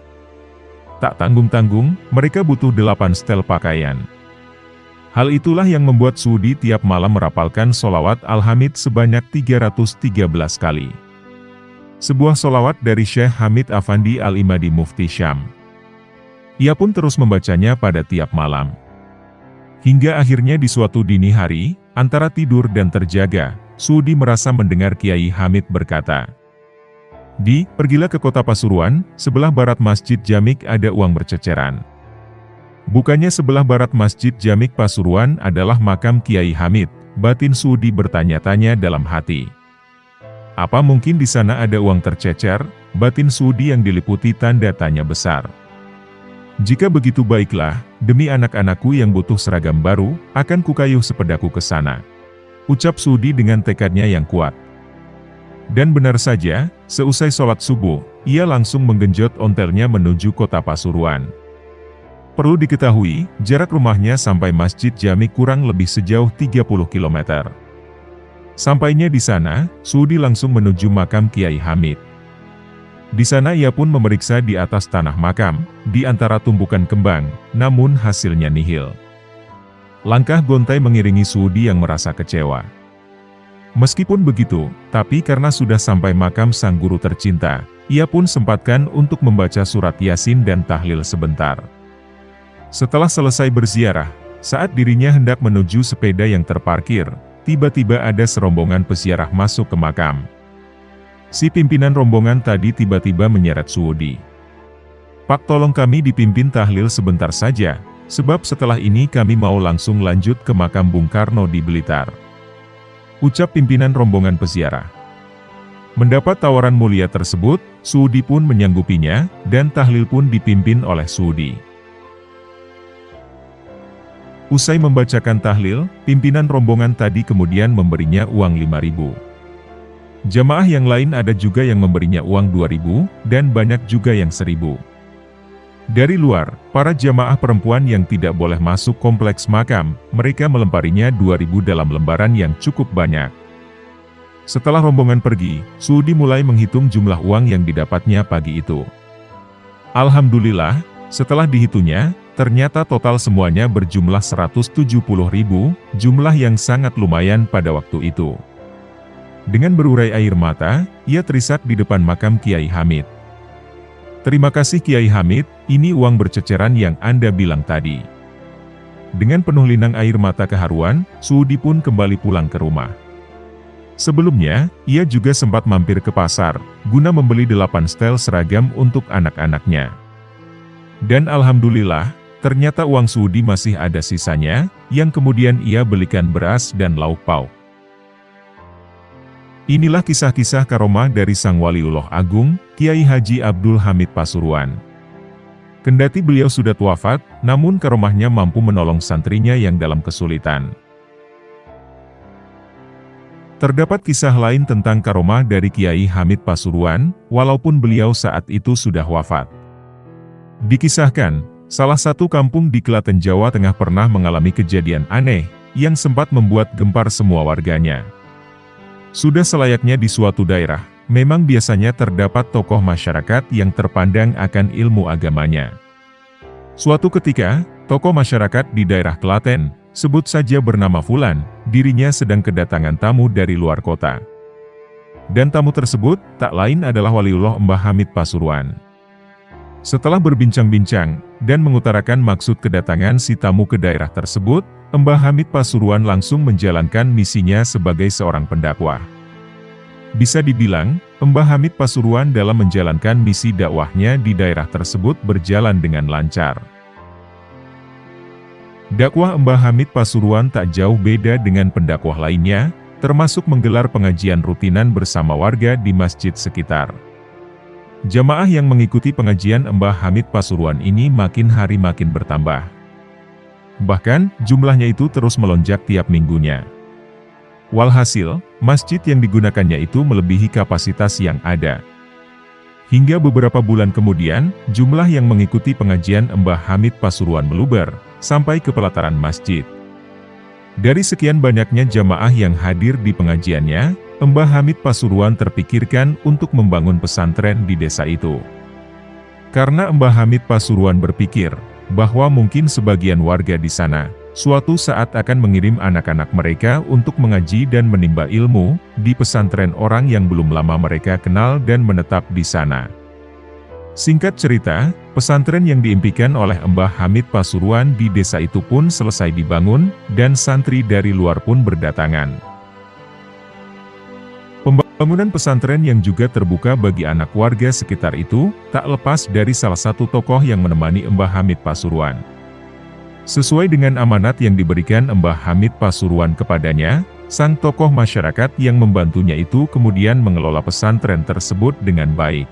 Tak tanggung-tanggung, mereka butuh 8 setel pakaian. Hal itulah yang membuat Suudi tiap malam merapalkan solawat Al-Hamid sebanyak 313 kali. Sebuah solawat dari Syekh Hamid Afandi Al-Imadi Mufti Syam. Ia pun terus membacanya pada tiap malam. Hingga akhirnya di suatu dini hari, antara tidur dan terjaga, Suudi merasa mendengar Kiai Hamid berkata, pergilah ke kota Pasuruan, sebelah barat Masjid Jamik ada uang berceceran. Bukannya sebelah barat Masjid Jamik Pasuruan adalah makam Kiai Hamid, batin Suudi bertanya-tanya dalam hati. Apa mungkin di sana ada uang tercecer? Batin Suudi yang diliputi tanda tanya besar. Jika begitu baiklah, demi anak-anakku yang butuh seragam baru, akan kukayuh sepedaku ke sana. Ucap Suudi dengan tekadnya yang kuat. Dan benar saja, seusai sholat subuh, ia langsung menggenjot ontelnya menuju kota Pasuruan. Perlu diketahui, jarak rumahnya sampai Masjid Jamik kurang lebih sejauh 30 km. Sampainya di sana, Suudi langsung menuju makam Kiai Hamid. Di sana ia pun memeriksa di atas tanah makam, di antara tumpukan kembang, namun hasilnya nihil. Langkah gontai mengiringi Suudi yang merasa kecewa. Meskipun begitu, tapi karena sudah sampai makam sang guru tercinta, ia pun sempatkan untuk membaca surat Yasin dan tahlil sebentar. Setelah selesai berziarah, saat dirinya hendak menuju sepeda yang terparkir, tiba-tiba ada serombongan peziarah masuk ke makam. Si pimpinan rombongan tadi tiba-tiba menyeret Suudi. "Pak, tolong kami dipimpin tahlil sebentar saja, sebab setelah ini kami mau langsung lanjut ke makam Bung Karno di Blitar," ucap pimpinan rombongan peziarah. Mendapat tawaran mulia tersebut, Suudi pun menyanggupinya, dan tahlil pun dipimpin oleh Suudi. Usai membacakan tahlil, pimpinan rombongan tadi kemudian memberinya uang 5.000. Jamaah yang lain ada juga yang memberinya uang 2.000, dan banyak juga yang 1.000. Dari luar, para jamaah perempuan yang tidak boleh masuk kompleks makam, mereka melemparinya 2.000 dalam lembaran yang cukup banyak. Setelah rombongan pergi, Suudi mulai menghitung jumlah uang yang didapatnya pagi itu. Alhamdulillah, setelah dihitungnya, ternyata total semuanya berjumlah 170.000, jumlah yang sangat lumayan pada waktu itu. Dengan berurai air mata, ia terisak di depan makam Kiai Hamid. "Terima kasih Kiai Hamid, ini uang berceceran yang Anda bilang tadi." Dengan penuh linang air mata keharuan, Suudi pun kembali pulang ke rumah. Sebelumnya, ia juga sempat mampir ke pasar, guna membeli 8 setel seragam untuk anak-anaknya. Dan alhamdulillah, ternyata uang Suudi masih ada sisanya, yang kemudian ia belikan beras dan lauk pauk. Inilah kisah-kisah karomah dari Sang Waliullah Agung, Kiai Haji Abdul Hamid Pasuruan. Kendati beliau sudah wafat, namun karomahnya mampu menolong santrinya yang dalam kesulitan. Terdapat kisah lain tentang karomah dari Kiai Hamid Pasuruan, walaupun beliau saat itu sudah wafat. Dikisahkan, salah satu kampung di Klaten, Jawa Tengah pernah mengalami kejadian aneh, yang sempat membuat gempar semua warganya. Sudah selayaknya di suatu daerah, memang biasanya terdapat tokoh masyarakat yang terpandang akan ilmu agamanya. Suatu ketika, tokoh masyarakat di daerah Klaten, sebut saja bernama Fulan, dirinya sedang kedatangan tamu dari luar kota. Dan tamu tersebut, tak lain adalah Waliullah Mbah Hamid Pasuruan. Setelah berbincang-bincang, dan mengutarakan maksud kedatangan si tamu ke daerah tersebut, Mbah Hamid Pasuruan langsung menjalankan misinya sebagai seorang pendakwah. Bisa dibilang, Mbah Hamid Pasuruan dalam menjalankan misi dakwahnya di daerah tersebut berjalan dengan lancar. Dakwah Mbah Hamid Pasuruan tak jauh beda dengan pendakwah lainnya, termasuk menggelar pengajian rutinan bersama warga di masjid sekitar. Jamaah yang mengikuti pengajian Mbah Hamid Pasuruan ini makin hari makin bertambah. Bahkan, jumlahnya itu terus melonjak tiap minggunya. Walhasil, masjid yang digunakannya itu melebihi kapasitas yang ada. Hingga beberapa bulan kemudian, jumlah yang mengikuti pengajian Mbah Hamid Pasuruan meluber, sampai ke pelataran masjid. Dari sekian banyaknya jamaah yang hadir di pengajiannya, Mbah Hamid Pasuruan terpikirkan untuk membangun pesantren di desa itu. Karena Mbah Hamid Pasuruan berpikir, bahwa mungkin sebagian warga di sana, suatu saat akan mengirim anak-anak mereka untuk mengaji dan menimba ilmu, di pesantren orang yang belum lama mereka kenal dan menetap di sana. Singkat cerita, pesantren yang diimpikan oleh Mbah Hamid Pasuruan di desa itu pun selesai dibangun, dan santri dari luar pun berdatangan. Pembangunan pesantren yang juga terbuka bagi anak warga sekitar itu, tak lepas dari salah satu tokoh yang menemani Mbah Hamid Pasuruan. Sesuai dengan amanat yang diberikan Mbah Hamid Pasuruan kepadanya, sang tokoh masyarakat yang membantunya itu kemudian mengelola pesantren tersebut dengan baik.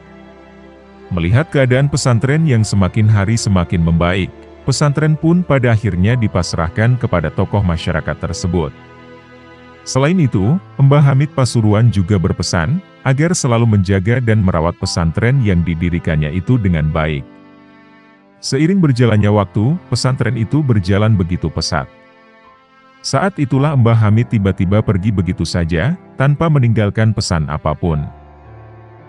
Melihat keadaan pesantren yang semakin hari semakin membaik, pesantren pun pada akhirnya dipasrahkan kepada tokoh masyarakat tersebut. Selain itu, Mbah Hamid Pasuruan juga berpesan, agar selalu menjaga dan merawat pesantren yang didirikannya itu dengan baik. Seiring berjalannya waktu, pesantren itu berjalan begitu pesat. Saat itulah Mbah Hamid tiba-tiba pergi begitu saja, tanpa meninggalkan pesan apapun.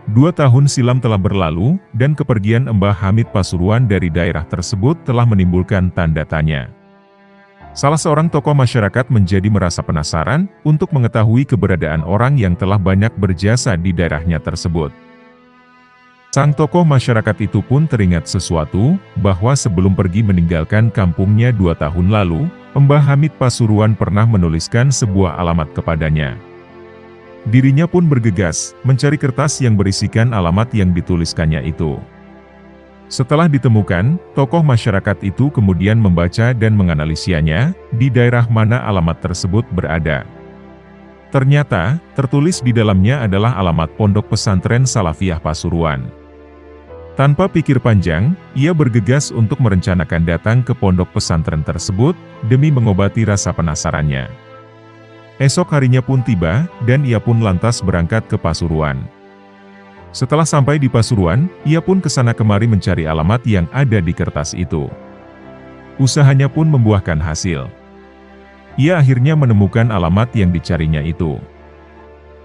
2 tahun silam telah berlalu, dan kepergian Mbah Hamid Pasuruan dari daerah tersebut telah menimbulkan tanda tanya. Salah seorang tokoh masyarakat menjadi merasa penasaran untuk mengetahui keberadaan orang yang telah banyak berjasa di daerahnya tersebut. Sang tokoh masyarakat itu pun teringat sesuatu, bahwa sebelum pergi meninggalkan kampungnya 2 tahun lalu, Mbah Hamid Pasuruan pernah menuliskan sebuah alamat kepadanya. Dirinya pun bergegas, mencari kertas yang berisikan alamat yang dituliskannya itu. Setelah ditemukan, tokoh masyarakat itu kemudian membaca dan menganalisianya, di daerah mana alamat tersebut berada. Ternyata, tertulis di dalamnya adalah alamat Pondok Pesantren Salafiyah Pasuruan. Tanpa pikir panjang, ia bergegas untuk merencanakan datang ke pondok pesantren tersebut, demi mengobati rasa penasarannya. Esok harinya pun tiba, dan ia pun lantas berangkat ke Pasuruan. Setelah sampai di Pasuruan, ia pun kesana kemari mencari alamat yang ada di kertas itu. Usahanya pun membuahkan hasil. Ia akhirnya menemukan alamat yang dicarinya itu.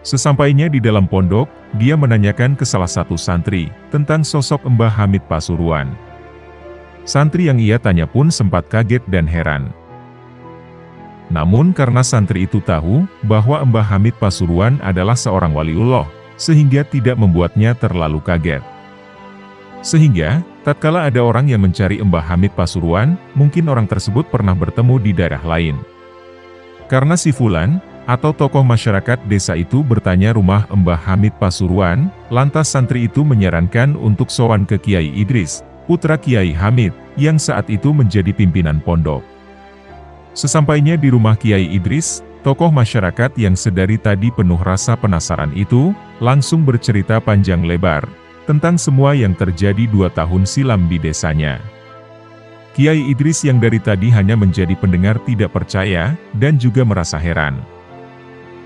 Sesampainya di dalam pondok, dia menanyakan ke salah satu santri, tentang sosok Mbah Hamid Pasuruan. Santri yang ia tanya pun sempat kaget dan heran. Namun karena santri itu tahu bahwa Mbah Hamid Pasuruan adalah seorang waliullah, sehingga tidak membuatnya terlalu kaget. Sehingga, tatkala ada orang yang mencari Mbah Hamid Pasuruan, mungkin orang tersebut pernah bertemu di daerah lain. Karena si Fulan, atau tokoh masyarakat desa itu bertanya rumah Mbah Hamid Pasuruan, lantas santri itu menyarankan untuk sowan ke Kiai Idris, putra Kiai Hamid, yang saat itu menjadi pimpinan pondok. Sesampainya di rumah Kiai Idris, tokoh masyarakat yang sedari tadi penuh rasa penasaran itu, langsung bercerita panjang lebar, tentang semua yang terjadi 2 tahun silam di desanya. Kiai Idris yang dari tadi hanya menjadi pendengar tidak percaya, dan juga merasa heran.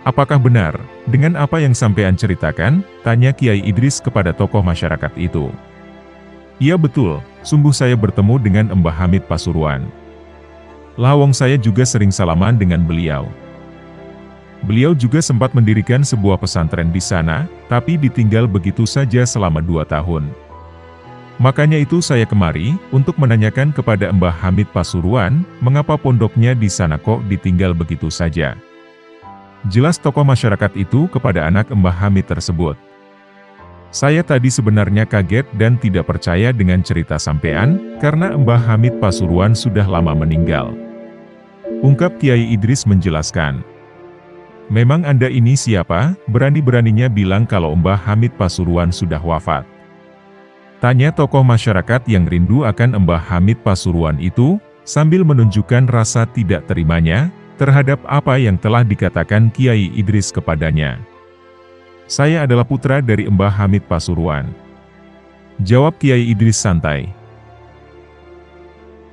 "Apakah benar, dengan apa yang sampean ceritakan?" tanya Kiai Idris kepada tokoh masyarakat itu. "Iya betul, sungguh saya bertemu dengan Mbah Hamid Pasuruan. Lawang saya juga sering salaman dengan beliau. Beliau juga sempat mendirikan sebuah pesantren di sana, tapi ditinggal begitu saja selama 2 tahun. Makanya itu saya kemari, untuk menanyakan kepada Mbah Hamid Pasuruan, mengapa pondoknya di sana kok ditinggal begitu saja." Jelas tokoh masyarakat itu kepada anak Mbah Hamid tersebut. "Saya tadi sebenarnya kaget dan tidak percaya dengan cerita sampean, karena Mbah Hamid Pasuruan sudah lama meninggal," ungkap Kiai Idris menjelaskan. "Memang Anda ini siapa, berani-beraninya bilang kalau Mbah Hamid Pasuruan sudah wafat?" tanya tokoh masyarakat yang rindu akan Mbah Hamid Pasuruan itu, sambil menunjukkan rasa tidak terimanya terhadap apa yang telah dikatakan Kiai Idris kepadanya. "Saya adalah putra dari Mbah Hamid Pasuruan," jawab Kiai Idris santai.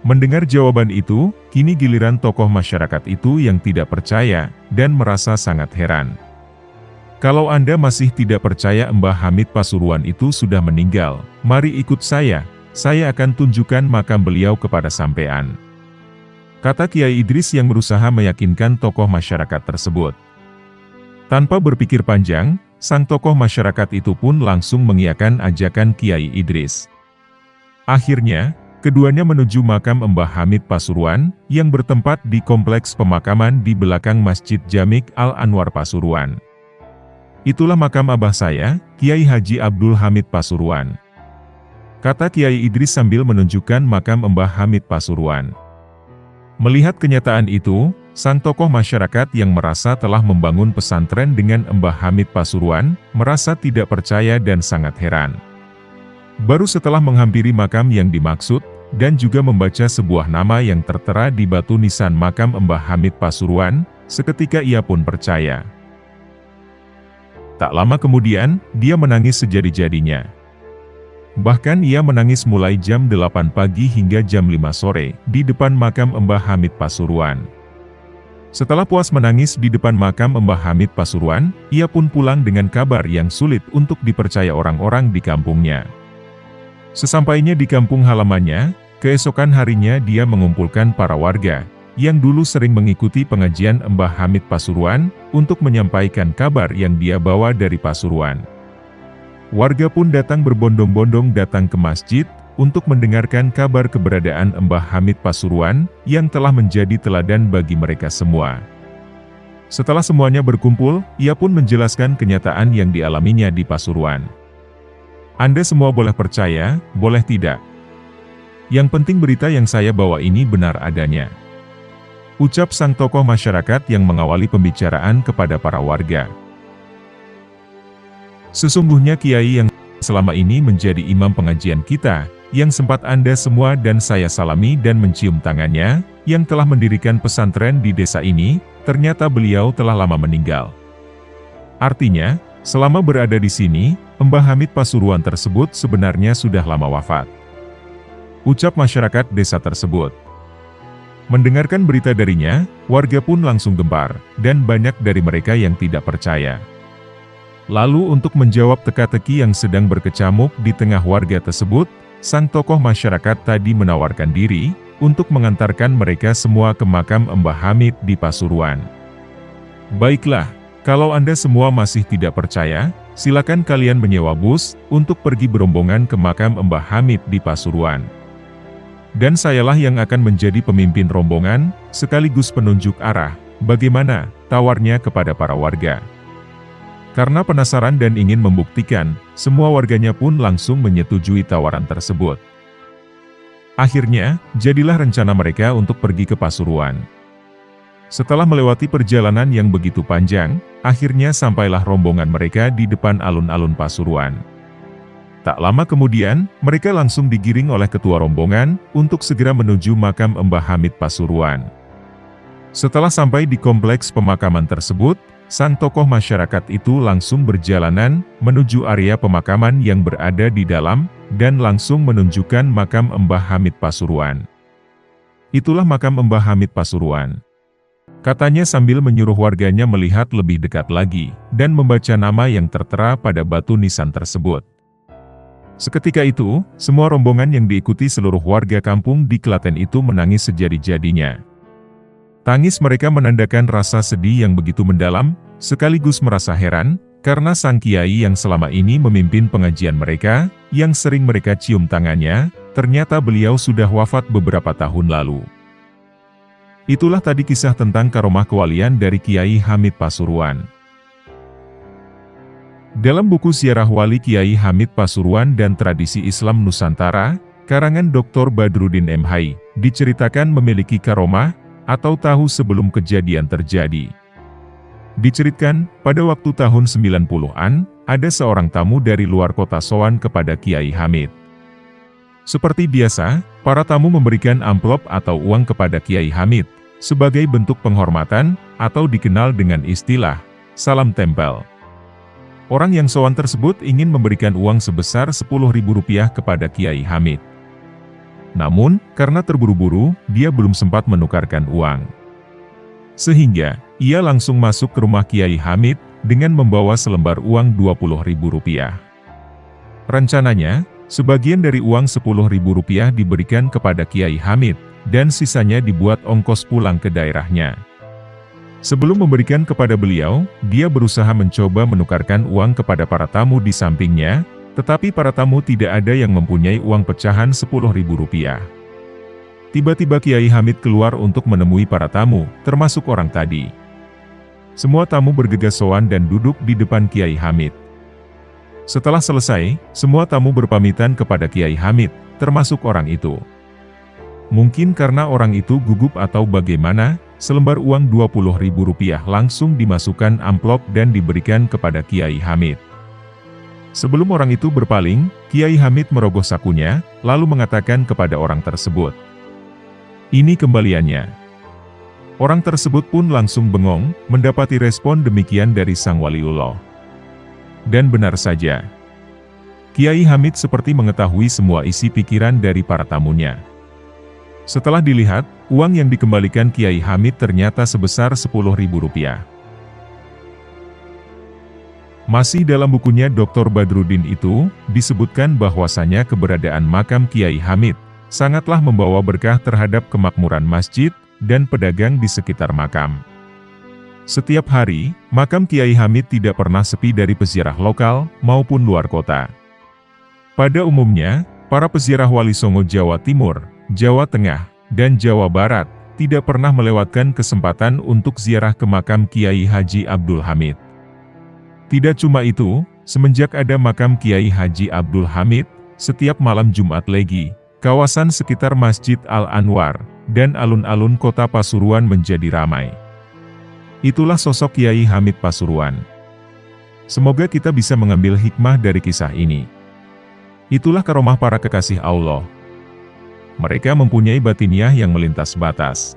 Mendengar jawaban itu, kini giliran tokoh masyarakat itu yang tidak percaya, dan merasa sangat heran. "Kalau Anda masih tidak percaya Mbah Hamid Pasuruan itu sudah meninggal, mari ikut saya akan tunjukkan makam beliau kepada sampean," kata Kiai Idris yang berusaha meyakinkan tokoh masyarakat tersebut. Tanpa berpikir panjang, sang tokoh masyarakat itu pun langsung mengiyakan ajakan Kiai Idris. Akhirnya, keduanya menuju makam Mbah Hamid Pasuruan, yang bertempat di kompleks pemakaman di belakang Masjid Jamik Al-Anwar Pasuruan. "Itulah makam abah saya, Kiai Haji Abdul Hamid Pasuruan," kata Kiai Idris sambil menunjukkan makam Mbah Hamid Pasuruan. Melihat kenyataan itu, sang tokoh masyarakat yang merasa telah membangun pesantren dengan Mbah Hamid Pasuruan, merasa tidak percaya dan sangat heran. Baru setelah menghampiri makam yang dimaksud, dan juga membaca sebuah nama yang tertera di batu nisan makam Mbah Hamid Pasuruan, seketika ia pun percaya. Tak lama kemudian, dia menangis sejadi-jadinya. Bahkan ia menangis mulai jam 8 pagi hingga jam 5 sore, di depan makam Mbah Hamid Pasuruan. Setelah puas menangis di depan makam Mbah Hamid Pasuruan, ia pun pulang dengan kabar yang sulit untuk dipercaya orang-orang di kampungnya. Sesampainya di kampung halamannya, keesokan harinya dia mengumpulkan para warga, yang dulu sering mengikuti pengajian Mbah Hamid Pasuruan, untuk menyampaikan kabar yang dia bawa dari Pasuruan. Warga pun datang berbondong-bondong datang ke masjid, untuk mendengarkan kabar keberadaan Mbah Hamid Pasuruan, yang telah menjadi teladan bagi mereka semua. Setelah semuanya berkumpul, ia pun menjelaskan kenyataan yang dialaminya di Pasuruan. "Anda semua boleh percaya, boleh tidak. Yang penting berita yang saya bawa ini benar adanya," ucap sang tokoh masyarakat yang mengawali pembicaraan kepada para warga. "Sesungguhnya Kiai yang selama ini menjadi imam pengajian kita, yang sempat Anda semua dan saya salami dan mencium tangannya, yang telah mendirikan pesantren di desa ini, ternyata beliau telah lama meninggal. Artinya, selama berada di sini, Mbah Hamid Pasuruan tersebut sebenarnya sudah lama wafat," ucap masyarakat desa tersebut. Mendengarkan berita darinya, warga pun langsung gempar, dan banyak dari mereka yang tidak percaya. Lalu untuk menjawab teka-teki yang sedang berkecamuk di tengah warga tersebut, sang tokoh masyarakat tadi menawarkan diri, untuk mengantarkan mereka semua ke makam Mbah Hamid di Pasuruan. "Baiklah, kalau Anda semua masih tidak percaya, silakan kalian menyewa bus, untuk pergi berombongan ke makam Mbah Hamid di Pasuruan," Dan sayalah yang akan menjadi pemimpin rombongan, sekaligus penunjuk arah. Bagaimana?" tawarnya kepada para warga. Karena penasaran dan ingin membuktikan, semua warganya pun langsung menyetujui tawaran tersebut. Akhirnya, jadilah rencana mereka untuk pergi ke Pasuruan. Setelah melewati perjalanan yang begitu panjang, akhirnya sampailah rombongan mereka di depan alun-alun Pasuruan. Tak lama kemudian, mereka langsung digiring oleh ketua rombongan untuk segera menuju makam Mbah Hamid Pasuruan. Setelah sampai di kompleks pemakaman tersebut, sang tokoh masyarakat itu langsung berjalanan menuju area pemakaman yang berada di dalam, dan langsung menunjukkan makam Mbah Hamid Pasuruan. "Itulah makam Mbah Hamid Pasuruan," katanya sambil menyuruh warganya melihat lebih dekat lagi, dan membaca nama yang tertera pada batu nisan tersebut. Seketika itu, semua rombongan yang diikuti seluruh warga kampung di Klaten itu menangis sejadi-jadinya. Tangis mereka menandakan rasa sedih yang begitu mendalam, sekaligus merasa heran, karena sang kiai yang selama ini memimpin pengajian mereka, yang sering mereka cium tangannya, ternyata beliau sudah wafat beberapa tahun lalu. Itulah tadi kisah tentang karomah kewalian dari Kiai Hamid Pasuruan. Dalam buku Siarah Wali Kiai Hamid Pasuruan dan Tradisi Islam Nusantara, karangan Dr. Badrudin M.Hai, diceritakan memiliki karomah, atau tahu sebelum kejadian terjadi. Diceritakan, pada waktu tahun 90-an, ada seorang tamu dari luar kota sowan kepada Kiai Hamid. Seperti biasa, para tamu memberikan amplop atau uang kepada Kiai Hamid, sebagai bentuk penghormatan, atau dikenal dengan istilah, salam tempel. Orang yang sowan tersebut ingin memberikan uang sebesar Rp10.000 kepada Kiai Hamid. Namun, karena terburu-buru, dia belum sempat menukarkan uang. Sehingga, ia langsung masuk ke rumah Kiai Hamid, dengan membawa selembar uang Rp20.000. Rencananya, sebagian dari uang Rp10.000 diberikan kepada Kiai Hamid, dan sisanya dibuat ongkos pulang ke daerahnya. Sebelum memberikan kepada beliau, dia berusaha mencoba menukarkan uang kepada para tamu di sampingnya, tetapi para tamu tidak ada yang mempunyai uang pecahan Rp10.000. Tiba-tiba Kiai Hamid keluar untuk menemui para tamu, termasuk orang tadi. Semua tamu bergegas sowan dan duduk di depan Kiai Hamid. Setelah selesai, semua tamu berpamitan kepada Kiai Hamid, termasuk orang itu. Mungkin karena orang itu gugup atau bagaimana, selembar uang Rp20.000 langsung dimasukkan amplop dan diberikan kepada Kiai Hamid. Sebelum orang itu berpaling, Kiai Hamid merogoh sakunya, lalu mengatakan kepada orang tersebut, "Ini kembaliannya." Orang tersebut pun langsung bengong, mendapati respon demikian dari sang waliullah. Dan benar saja. Kiai Hamid seperti mengetahui semua isi pikiran dari para tamunya. Setelah dilihat, uang yang dikembalikan Kiai Hamid ternyata sebesar Rp10.000. Masih dalam bukunya Dr. Badrudin itu, disebutkan bahwasanya keberadaan makam Kiai Hamid, sangatlah membawa berkah terhadap kemakmuran masjid, dan pedagang di sekitar makam. Setiap hari, makam Kiai Hamid tidak pernah sepi dari peziarah lokal, maupun luar kota. Pada umumnya, para peziarah Wali Songo Jawa Timur, Jawa Tengah, dan Jawa Barat, tidak pernah melewatkan kesempatan untuk ziarah ke makam Kiai Haji Abdul Hamid. Tidak cuma itu, semenjak ada makam Kiai Haji Abdul Hamid, setiap malam Jumat Legi, kawasan sekitar Masjid Al-Anwar, dan alun-alun kota Pasuruan menjadi ramai. Itulah sosok Kiai Hamid Pasuruan. Semoga kita bisa mengambil hikmah dari kisah ini. Itulah karomah para kekasih Allah. Mereka mempunyai batiniah yang melintas batas.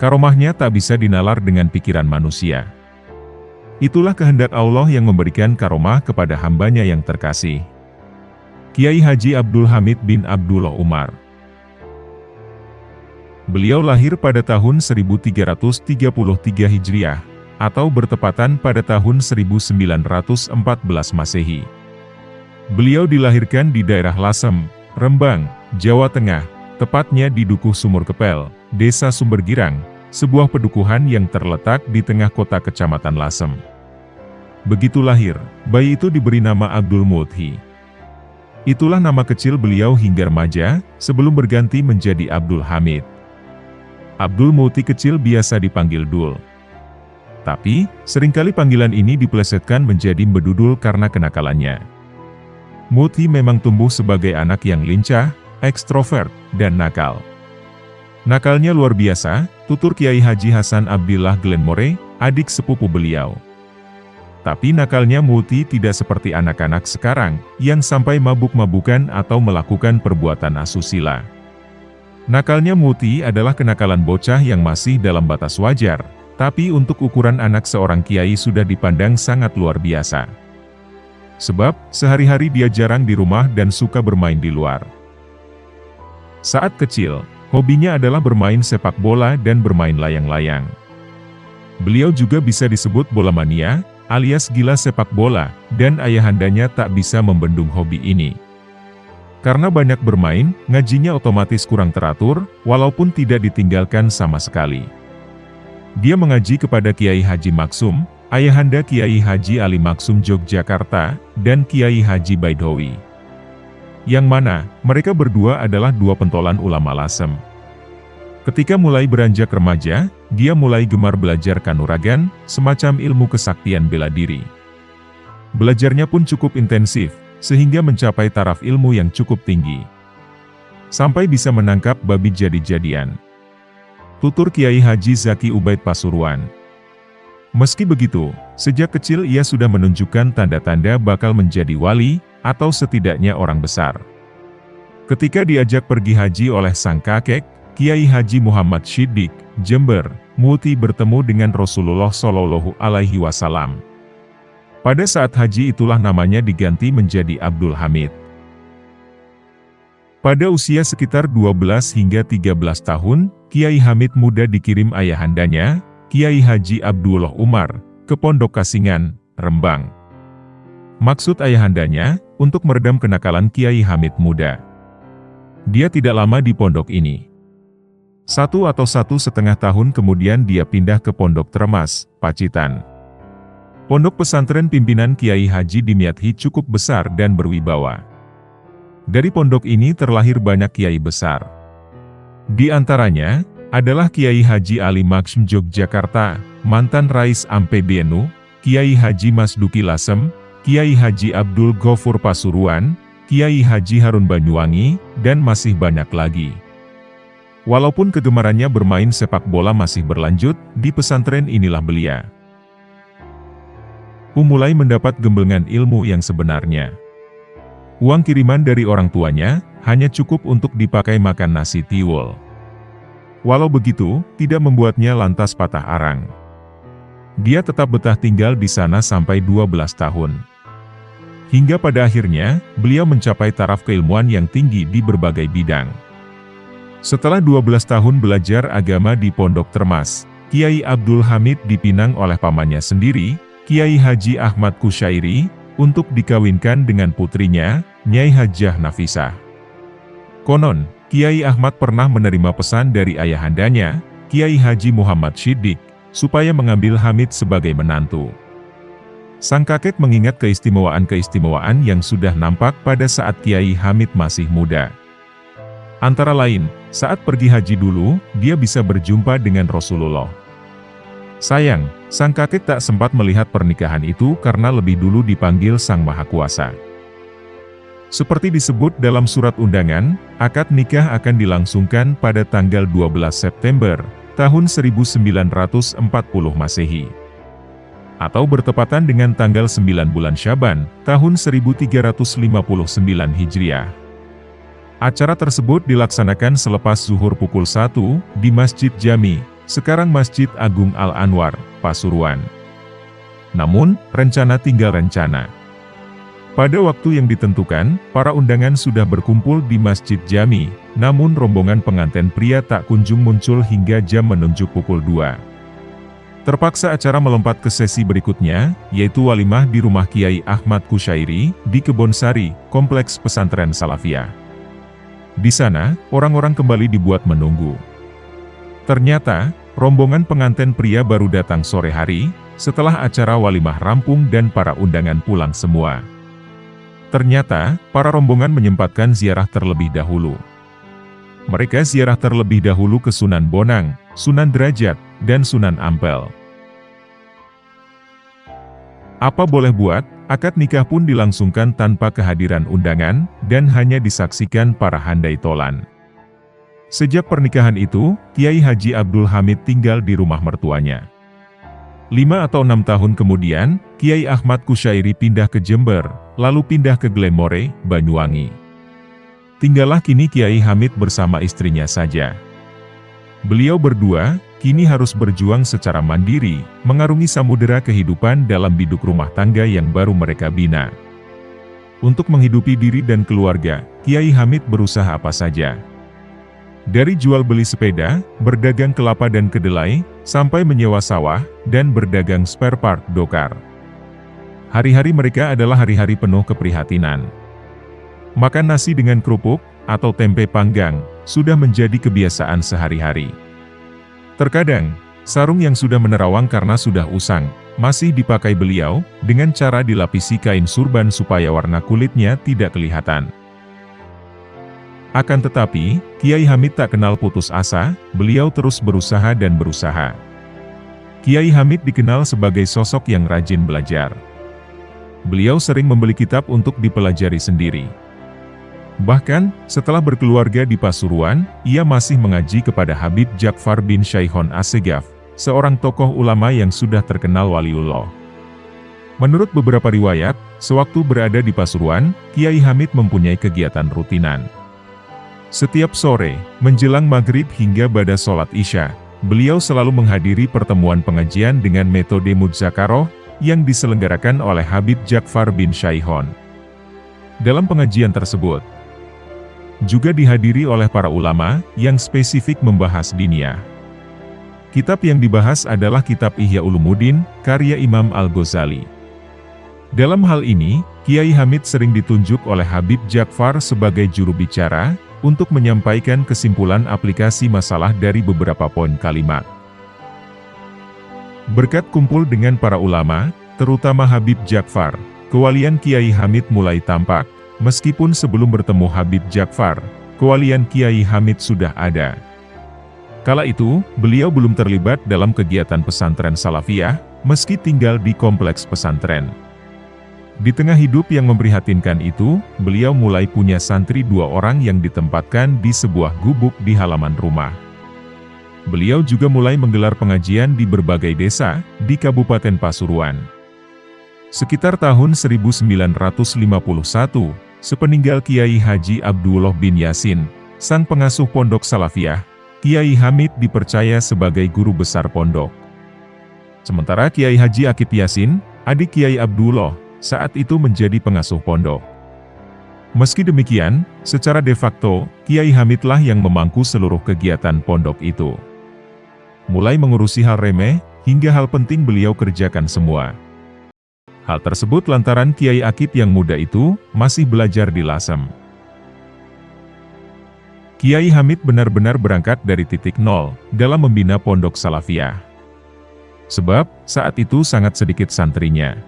Karomahnya tak bisa dinalar dengan pikiran manusia. Itulah kehendak Allah yang memberikan karomah kepada hambanya yang terkasih. Kiai Haji Abdul Hamid bin Abdullah Umar. Beliau lahir pada tahun 1333 Hijriah, atau bertepatan pada tahun 1914 Masehi. Beliau dilahirkan di daerah Lasem, Rembang, Jawa Tengah, tepatnya di Dukuh Sumur Kepel, Desa Sumbergirang, sebuah pedukuhan yang terletak di tengah kota Kecamatan Lasem. Begitu lahir, bayi itu diberi nama Abdul Mudhi. Itulah nama kecil beliau hingga remaja, sebelum berganti menjadi Abdul Hamid. Abdul Muti kecil biasa dipanggil Dul. Tapi, seringkali panggilan ini dipelesetkan menjadi Mbedudul karena kenakalannya. Muti memang tumbuh sebagai anak yang lincah, ekstrovert, dan nakal. Nakalnya luar biasa, tutur Kiai Haji Hasan Abdillah Glenmore, adik sepupu beliau. Tapi nakalnya Muti tidak seperti anak-anak sekarang, yang sampai mabuk-mabukan atau melakukan perbuatan asusila. Nakalnya Muti adalah kenakalan bocah yang masih dalam batas wajar, tapi untuk ukuran anak seorang kiai sudah dipandang sangat luar biasa. Sebab, sehari-hari dia jarang di rumah dan suka bermain di luar. Saat kecil, hobinya adalah bermain sepak bola dan bermain layang-layang. Beliau juga bisa disebut bola mania, alias gila sepak bola, dan ayahandanya tak bisa membendung hobi ini. Karena banyak bermain, ngajinya otomatis kurang teratur, walaupun tidak ditinggalkan sama sekali. Dia mengaji kepada Kiai Haji Maksum, ayahanda Kiai Haji Ali Maksum Yogyakarta, dan Kiai Haji Baidowi. Yang mana, mereka berdua adalah dua pentolan ulama Lasem. Ketika mulai beranjak remaja, dia mulai gemar belajar kanuragan, semacam ilmu kesaktian bela diri. Belajarnya pun cukup intensif, sehingga mencapai taraf ilmu yang cukup tinggi. Sampai bisa menangkap babi jadi-jadian. Tutur Kiai Haji Zaki Ubaid Pasuruan. Meski begitu, sejak kecil ia sudah menunjukkan tanda-tanda bakal menjadi wali, atau setidaknya orang besar. Ketika diajak pergi haji oleh sang kakek, Kiai Haji Muhammad Shiddiq, Jember, Muti bertemu dengan Rasulullah Shallallahu Alaihi Wasallam. Pada saat haji itulah namanya diganti menjadi Abdul Hamid. Pada usia sekitar 12 hingga 13 tahun, Kiai Hamid muda dikirim ayahandanya, Kiai Haji Abdullah Umar, ke Pondok Kasingan, Rembang. Maksud ayahandanya, untuk meredam kenakalan Kiai Hamid muda. Dia tidak lama di pondok ini. 1 atau 1,5 tahun kemudian dia pindah ke Pondok Tremas, Pacitan. Pondok pesantren pimpinan Kiai Haji Dimyati cukup besar dan berwibawa. Dari pondok ini terlahir banyak kiai besar. Di antaranya, adalah Kiai Haji Ali Maksum Yogyakarta, mantan Rais Ampebenu, Kiai Haji Masduki Lasem, Kiai Haji Abdul Ghafur Pasuruan, Kiai Haji Harun Banyuwangi, dan masih banyak lagi. Walaupun kegemarannya bermain sepak bola masih berlanjut, di pesantren inilah beliau mulai mendapat gemblengan ilmu yang sebenarnya. Uang kiriman dari orang tuanya, hanya cukup untuk dipakai makan nasi tiwul. Walau begitu, tidak membuatnya lantas patah arang. Dia tetap betah tinggal di sana sampai 12 tahun. Hingga pada akhirnya, beliau mencapai taraf keilmuan yang tinggi di berbagai bidang. Setelah 12 tahun belajar agama di Pondok Tremas, Kiai Abdul Hamid dipinang oleh pamannya sendiri, Kiai Haji Ahmad Kusyairi, untuk dikawinkan dengan putrinya, Nyai Hajah Nafisah. Konon, Kiai Ahmad pernah menerima pesan dari ayahandanya, Kiai Haji Muhammad Shiddiq, supaya mengambil Hamid sebagai menantu. Sang kakek mengingat keistimewaan-keistimewaan yang sudah nampak pada saat Kiai Hamid masih muda. Antara lain, saat pergi haji dulu, dia bisa berjumpa dengan Rasulullah. Sayang, sang kakek tak sempat melihat pernikahan itu karena lebih dulu dipanggil Sang Maha Kuasa. Seperti disebut dalam surat undangan, akad nikah akan dilangsungkan pada tanggal 12 September, tahun 1940 Masehi. Atau bertepatan dengan tanggal 9 bulan Syaban, tahun 1359 Hijriah. Acara tersebut dilaksanakan selepas zuhur pukul 1, di Masjid Jami, sekarang Masjid Agung Al-Anwar, Pasuruan. Namun, rencana tinggal rencana. Pada waktu yang ditentukan, para undangan sudah berkumpul di Masjid Jami, namun rombongan pengantin pria tak kunjung muncul hingga jam menunjuk pukul 2. Terpaksa acara melompat ke sesi berikutnya, yaitu walimah di rumah Kiai Ahmad Kusyairi, di Kebonsari, Kompleks Pesantren Salafiyah. Di sana, orang-orang kembali dibuat menunggu. Ternyata, rombongan pengantin pria baru datang sore hari, setelah acara walimah rampung dan para undangan pulang semua. Ternyata, para rombongan menyempatkan ziarah terlebih dahulu. Mereka ziarah terlebih dahulu ke Sunan Bonang, Sunan Derajat, dan Sunan Ampel. Apa boleh buat, akad nikah pun dilangsungkan tanpa kehadiran undangan, dan hanya disaksikan para handai tolan. Sejak pernikahan itu, Kiai Haji Abdul Hamid tinggal di rumah mertuanya. 5 atau 6 tahun kemudian, Kiai Ahmad Kusyairi pindah ke Jember, lalu pindah ke Glemore, Banyuwangi. Tinggallah kini Kiai Hamid bersama istrinya saja. Beliau berdua, kini harus berjuang secara mandiri, mengarungi samudera kehidupan dalam biduk rumah tangga yang baru mereka bina. Untuk menghidupi diri dan keluarga, Kiai Hamid berusaha apa saja. Dari jual beli sepeda, berdagang kelapa dan kedelai, sampai menyewa sawah, dan berdagang spare part dokar. Hari-hari mereka adalah hari-hari penuh keprihatinan. Makan nasi dengan kerupuk, atau tempe panggang, sudah menjadi kebiasaan sehari-hari. Terkadang, sarung yang sudah menerawang karena sudah usang, masih dipakai beliau, dengan cara dilapisi kain surban supaya warna kulitnya tidak kelihatan. Akan tetapi, Kiai Hamid tak kenal putus asa, beliau terus berusaha dan berusaha. Kiai Hamid dikenal sebagai sosok yang rajin belajar. Beliau sering membeli kitab untuk dipelajari sendiri. Bahkan, setelah berkeluarga di Pasuruan, ia masih mengaji kepada Habib Ja'far bin Syaihon Assegaf, seorang tokoh ulama yang sudah terkenal waliullah. Menurut beberapa riwayat, sewaktu berada di Pasuruan, Kiai Hamid mempunyai kegiatan rutinan. Setiap sore, menjelang maghrib hingga ba'da sholat isya, beliau selalu menghadiri pertemuan pengajian dengan metode mudzakarah, yang diselenggarakan oleh Habib Ja'far bin Syaihon. Dalam pengajian tersebut, juga dihadiri oleh para ulama, yang spesifik membahas diniyah. Kitab yang dibahas adalah kitab Ihya Ulumuddin, karya Imam Al-Ghazali. Dalam hal ini, Kiai Hamid sering ditunjuk oleh Habib Ja'far sebagai juru bicara, untuk menyampaikan kesimpulan aplikasi masalah dari beberapa poin kalimat. Berkat kumpul dengan para ulama, terutama Habib Ja'far, kewalian Kiai Hamid mulai tampak, meskipun sebelum bertemu Habib Ja'far, kewalian Kiai Hamid sudah ada. Kala itu, beliau belum terlibat dalam kegiatan pesantren Salafiyah, meski tinggal di kompleks pesantren. Di tengah hidup yang memprihatinkan itu, beliau mulai punya santri 2 orang yang ditempatkan di sebuah gubuk di halaman rumah. Beliau juga mulai menggelar pengajian di berbagai desa, di Kabupaten Pasuruan. Sekitar tahun 1951, sepeninggal Kiai Haji Abdullah bin Yasin, sang pengasuh pondok Salafiyah, Kiai Hamid dipercaya sebagai guru besar pondok. Sementara Kiai Haji Akip Yasin, adik Kiai Abdullah, saat itu menjadi pengasuh pondok. Meski demikian, secara de facto, Kiai Hamidlah yang memangku seluruh kegiatan pondok itu. Mulai mengurusi hal remeh, hingga hal penting beliau kerjakan semua. Hal tersebut lantaran Kiai Akip yang muda itu, masih belajar di Lasem. Kiai Hamid benar-benar berangkat dari titik nol, dalam membina pondok Salafiyah. Sebab, saat itu sangat sedikit santrinya.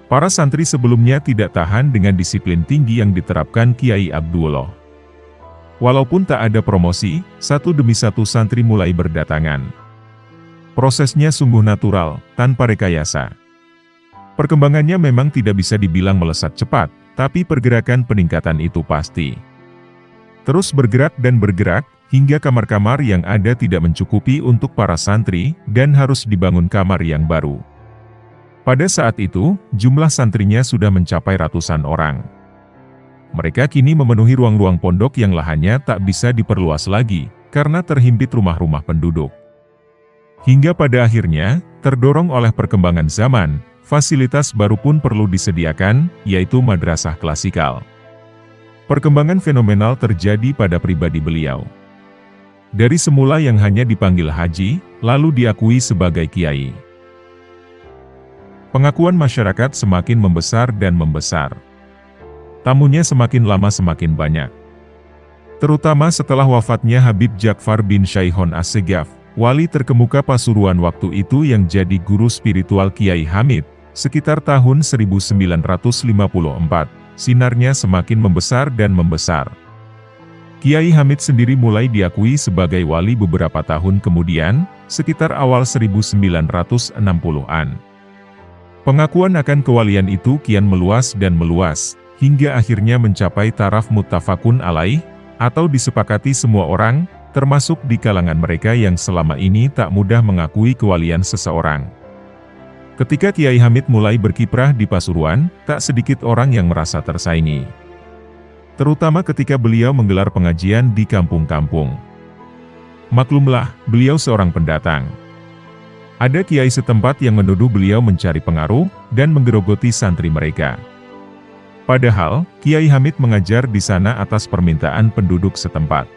Para santri sebelumnya tidak tahan dengan disiplin tinggi yang diterapkan Kiai Abdullah. Walaupun tak ada promosi, satu demi satu santri mulai berdatangan. Prosesnya sungguh natural, tanpa rekayasa. Perkembangannya memang tidak bisa dibilang melesat cepat, tapi pergerakan peningkatan itu pasti. Terus bergerak dan bergerak, hingga kamar-kamar yang ada tidak mencukupi untuk para santri, dan harus dibangun kamar yang baru. Pada saat itu, jumlah santrinya sudah mencapai ratusan orang. Mereka kini memenuhi ruang-ruang pondok yang lahannya tak bisa diperluas lagi, karena terhimpit rumah-rumah penduduk. Hingga pada akhirnya, terdorong oleh perkembangan zaman, fasilitas baru pun perlu disediakan, yaitu madrasah klasikal. Perkembangan fenomenal terjadi pada pribadi beliau. Dari semula yang hanya dipanggil haji, lalu diakui sebagai kiai. Pengakuan masyarakat semakin membesar dan membesar. Tamunya semakin lama semakin banyak. Terutama setelah wafatnya Habib Ja'far bin Syaihon Assegaf, wali terkemuka Pasuruan waktu itu yang jadi guru spiritual Kiai Hamid, sekitar tahun 1954. sinarnya semakin membesar dan membesar. Kiai Hamid sendiri mulai diakui sebagai wali beberapa tahun kemudian, sekitar awal 1960-an. Pengakuan akan kewalian itu kian meluas dan meluas, hingga akhirnya mencapai taraf muttafaqun alaih, atau disepakati semua orang, termasuk di kalangan mereka yang selama ini tak mudah mengakui kewalian seseorang. Ketika Kiai Hamid mulai berkiprah di Pasuruan, tak sedikit orang yang merasa tersaingi. Terutama ketika beliau menggelar pengajian di kampung-kampung. Maklumlah, beliau seorang pendatang. Ada kiai setempat yang menuduh beliau mencari pengaruh dan menggerogoti santri mereka. Padahal, Kiai Hamid mengajar di sana atas permintaan penduduk setempat.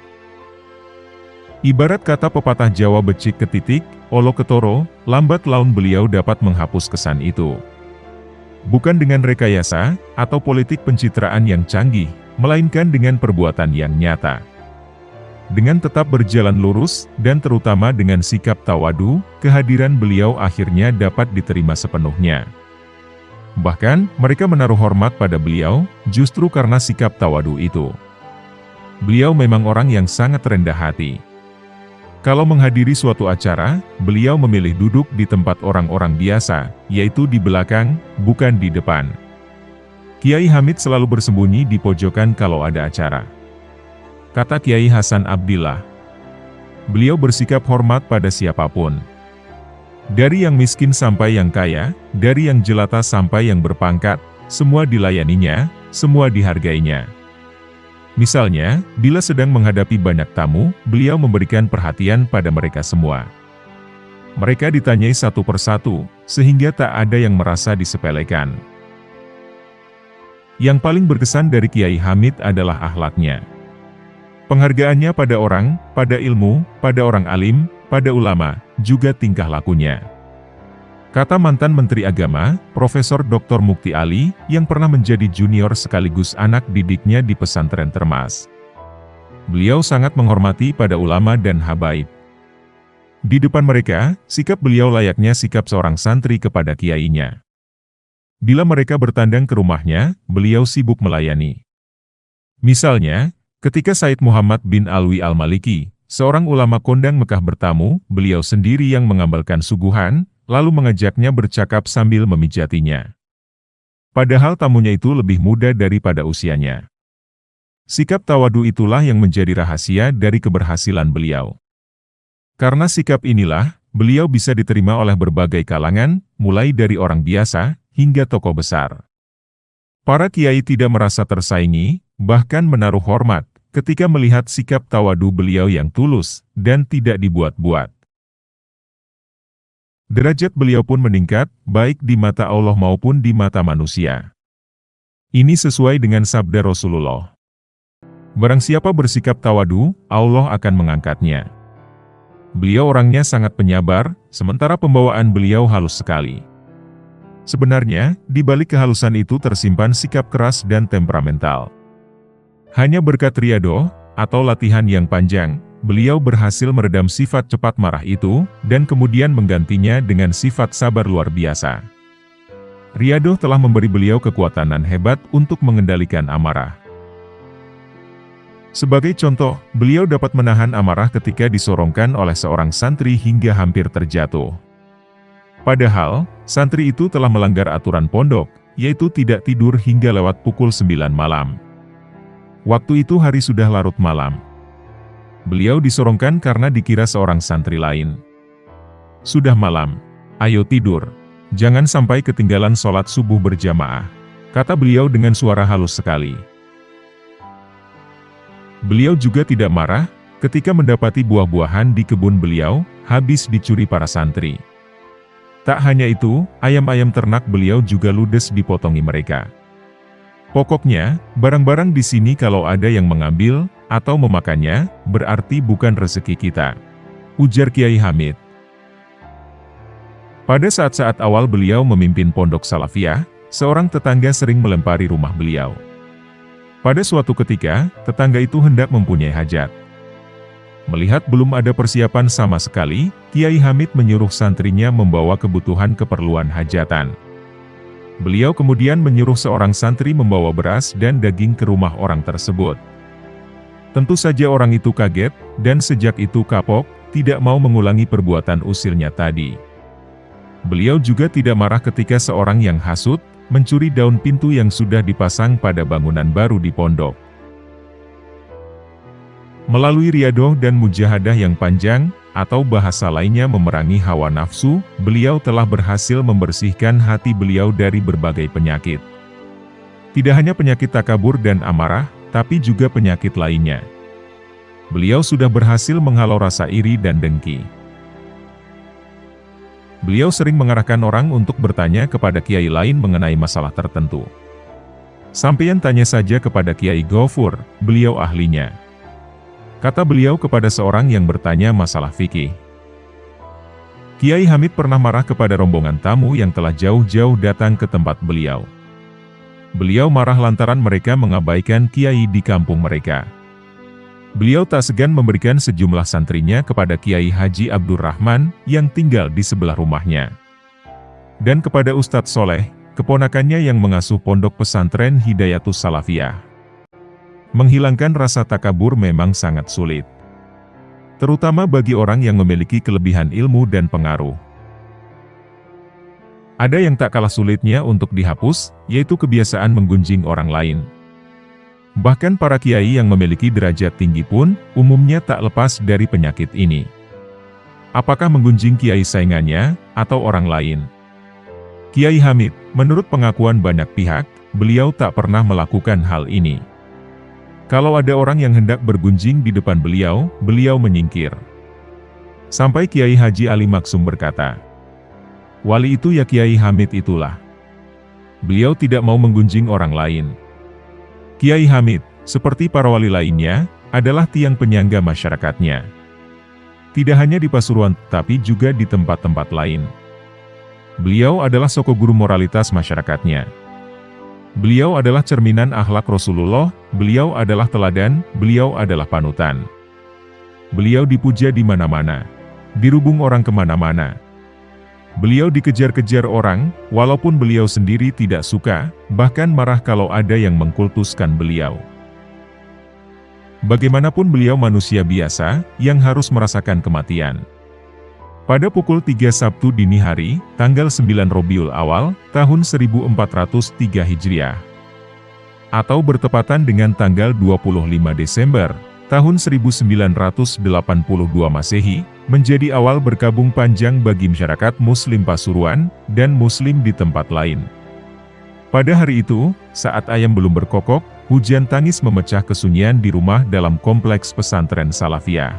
Ibarat kata pepatah Jawa becik ketitik, olo ketoro, lambat laun beliau dapat menghapus kesan itu. Bukan dengan rekayasa, atau politik pencitraan yang canggih, melainkan dengan perbuatan yang nyata. Dengan tetap berjalan lurus, dan terutama dengan sikap tawadu, kehadiran beliau akhirnya dapat diterima sepenuhnya. Bahkan, mereka menaruh hormat pada beliau, justru karena sikap tawadu itu. Beliau memang orang yang sangat rendah hati. Kalau menghadiri suatu acara, beliau memilih duduk di tempat orang-orang biasa, yaitu di belakang, bukan di depan. Kiai Hamid selalu bersembunyi di pojokan kalau ada acara. Kata Kiai Hasan Abdillah. Beliau bersikap hormat pada siapapun. Dari yang miskin sampai yang kaya, dari yang jelata sampai yang berpangkat, semua dilayaninya, semua dihargainya. Misalnya, bila sedang menghadapi banyak tamu, beliau memberikan perhatian pada mereka semua. Mereka ditanyai satu persatu, sehingga tak ada yang merasa disepelekan. Yang paling berkesan dari Kiai Hamid adalah akhlaknya. Penghargaannya pada orang, pada ilmu, pada orang alim, pada ulama, juga tingkah lakunya. Kata mantan Menteri Agama, Profesor Dr. Mukti Ali, yang pernah menjadi junior sekaligus anak didiknya di pesantren Termas. Beliau sangat menghormati pada ulama dan habaib. Di depan mereka, sikap beliau layaknya sikap seorang santri kepada kiainya. Bila mereka bertandang ke rumahnya, beliau sibuk melayani. Misalnya, ketika Said Muhammad bin Alwi Al-Maliki, seorang ulama kondang Mekah bertamu, beliau sendiri yang mengambalkan suguhan, lalu mengajaknya bercakap sambil memijatinya. Padahal tamunya itu lebih muda daripada usianya. Sikap tawadu itulah yang menjadi rahasia dari keberhasilan beliau. Karena sikap inilah, beliau bisa diterima oleh berbagai kalangan, mulai dari orang biasa, hingga tokoh besar. Para kiai tidak merasa tersaingi, bahkan menaruh hormat, ketika melihat sikap tawadu beliau yang tulus, dan tidak dibuat-buat. Derajat beliau pun meningkat, baik di mata Allah maupun di mata manusia. Ini sesuai dengan sabda Rasulullah. Barang siapa bersikap tawadu, Allah akan mengangkatnya. Beliau orangnya sangat penyabar, sementara pembawaan beliau halus sekali. Sebenarnya, di balik kehalusan itu tersimpan sikap keras dan temperamental. Hanya berkat riyadhah, atau latihan yang panjang, beliau berhasil meredam sifat cepat marah itu, dan kemudian menggantinya dengan sifat sabar luar biasa. Riyadhah telah memberi beliau kekuatan hebat untuk mengendalikan amarah. Sebagai contoh, beliau dapat menahan amarah ketika disorongkan oleh seorang santri hingga hampir terjatuh. Padahal, santri itu telah melanggar aturan pondok, yaitu tidak tidur hingga lewat pukul 9 malam. Waktu itu hari sudah larut malam. Beliau disorongkan karena dikira seorang santri lain. Sudah malam, ayo tidur. Jangan sampai ketinggalan sholat subuh berjamaah, kata beliau dengan suara halus sekali. Beliau juga tidak marah, ketika mendapati buah-buahan di kebun beliau, habis dicuri para santri. Tak hanya itu, ayam-ayam ternak beliau juga ludes dipotongi mereka. Pokoknya, barang-barang di sini kalau ada yang mengambil, atau memakannya, berarti bukan rezeki kita, ujar Kiai Hamid. Pada saat-saat awal beliau memimpin pondok Salafiyah, seorang tetangga sering melempari rumah beliau. Pada suatu ketika, tetangga itu hendak mempunyai hajat. Melihat belum ada persiapan sama sekali, Kiai Hamid menyuruh santrinya membawa kebutuhan keperluan hajatan. Beliau kemudian menyuruh seorang santri membawa beras dan daging ke rumah orang tersebut. Tentu saja orang itu kaget, dan sejak itu kapok, tidak mau mengulangi perbuatan usilnya tadi. Beliau juga tidak marah ketika seorang yang hasut, mencuri daun pintu yang sudah dipasang pada bangunan baru di pondok. Melalui riadoh dan mujahadah yang panjang, atau bahasa lainnya memerangi hawa nafsu, beliau telah berhasil membersihkan hati beliau dari berbagai penyakit. Tidak hanya penyakit takabur dan amarah, tapi juga penyakit lainnya. Beliau sudah berhasil menghalau rasa iri dan dengki. Beliau sering mengarahkan orang untuk bertanya kepada kiai lain mengenai masalah tertentu. Sampeyan tanya saja kepada Kiai Ghafur, beliau ahlinya. Kata beliau kepada seorang yang bertanya masalah fikih. Kiai Hamid pernah marah kepada rombongan tamu yang telah jauh-jauh datang ke tempat beliau. Beliau marah lantaran mereka mengabaikan kiai di kampung mereka. Beliau tak segan memberikan sejumlah santrinya kepada Kiai Haji Abdurrahman yang tinggal di sebelah rumahnya. Dan kepada Ustadz Soleh, keponakannya yang mengasuh pondok pesantren Hidayatus Salafiyah. Menghilangkan rasa takabur memang sangat sulit. Terutama bagi orang yang memiliki kelebihan ilmu dan pengaruh. Ada yang tak kalah sulitnya untuk dihapus, yaitu kebiasaan menggunjing orang lain. Bahkan para kiai yang memiliki derajat tinggi pun, umumnya tak lepas dari penyakit ini. Apakah menggunjing kiai saingannya, atau orang lain? Kiai Hamid, menurut pengakuan banyak pihak, beliau tak pernah melakukan hal ini. Kalau ada orang yang hendak bergunjing di depan beliau, beliau menyingkir. Sampai Kiai Haji Ali Maksum berkata, "Wali itu ya Kiai Hamid itulah." Beliau tidak mau menggunjing orang lain. Kiai Hamid, seperti para wali lainnya, adalah tiang penyangga masyarakatnya. Tidak hanya di Pasuruan, tapi juga di tempat-tempat lain. Beliau adalah soko guru moralitas masyarakatnya. Beliau adalah cerminan akhlak Rasulullah, beliau adalah teladan, beliau adalah panutan. Beliau dipuja di mana-mana, dirubung orang kemana-mana. Beliau dikejar-kejar orang, walaupun beliau sendiri tidak suka, bahkan marah kalau ada yang mengkultuskan beliau. Bagaimanapun beliau manusia biasa, yang harus merasakan kematian. Pada pukul 3 Sabtu dini hari, tanggal 9 Rabiul Awal, tahun 1403 Hijriah. Atau bertepatan dengan tanggal 25 Desember, tahun 1982 Masehi, menjadi awal berkabung panjang bagi masyarakat Muslim Pasuruan, dan Muslim di tempat lain. Pada hari itu, saat ayam belum berkokok, hujan tangis memecah kesunyian di rumah dalam kompleks pesantren Salafiyah.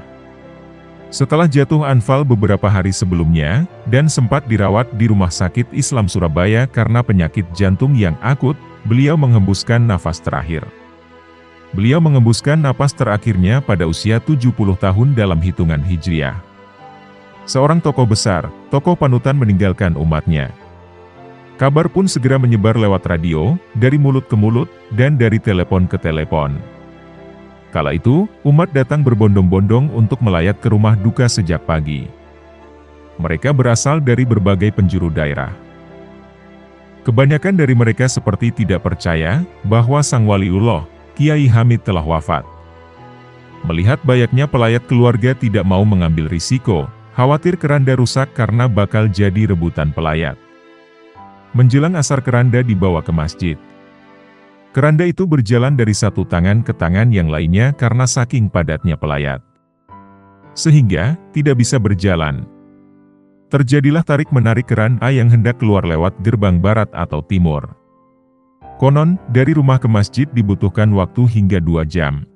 Setelah jatuh anfal beberapa hari sebelumnya, dan sempat dirawat di Rumah Sakit Islam Surabaya karena penyakit jantung yang akut, beliau menghembuskan nafas terakhir. Beliau menghembuskan napas terakhirnya pada usia 70 tahun dalam hitungan Hijriah. Seorang tokoh besar, tokoh panutan meninggalkan umatnya. Kabar pun segera menyebar lewat radio, dari mulut ke mulut, dan dari telepon ke telepon. Kala itu, umat datang berbondong-bondong untuk melayat ke rumah duka sejak pagi. Mereka berasal dari berbagai penjuru daerah. Kebanyakan dari mereka seperti tidak percaya bahwa sang waliullah, Kiai Hamid telah wafat. Melihat banyaknya pelayat keluarga tidak mau mengambil risiko, khawatir keranda rusak karena bakal jadi rebutan pelayat. Menjelang asar keranda dibawa ke masjid. Keranda itu berjalan dari satu tangan ke tangan yang lainnya karena saking padatnya pelayat. Sehingga, tidak bisa berjalan. Terjadilah tarik-menarik keranda yang hendak keluar lewat gerbang barat atau timur. Konon, dari rumah ke masjid dibutuhkan waktu hingga 2 jam.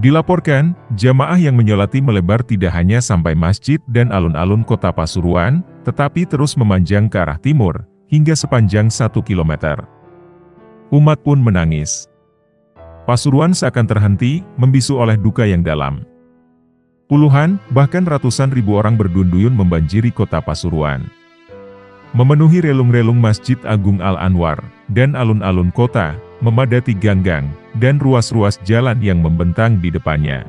Dilaporkan, jamaah yang menyolati melebar tidak hanya sampai masjid dan alun-alun kota Pasuruan, tetapi terus memanjang ke arah timur, hingga sepanjang 1 kilometer. Umat pun menangis. Pasuruan seakan terhenti, membisu oleh duka yang dalam. Puluhan, bahkan ratusan ribu orang berduyun-duyun membanjiri kota Pasuruan. Memenuhi relung-relung Masjid Agung Al-Anwar, dan alun-alun kota, memadati ganggang, dan ruas-ruas jalan yang membentang di depannya.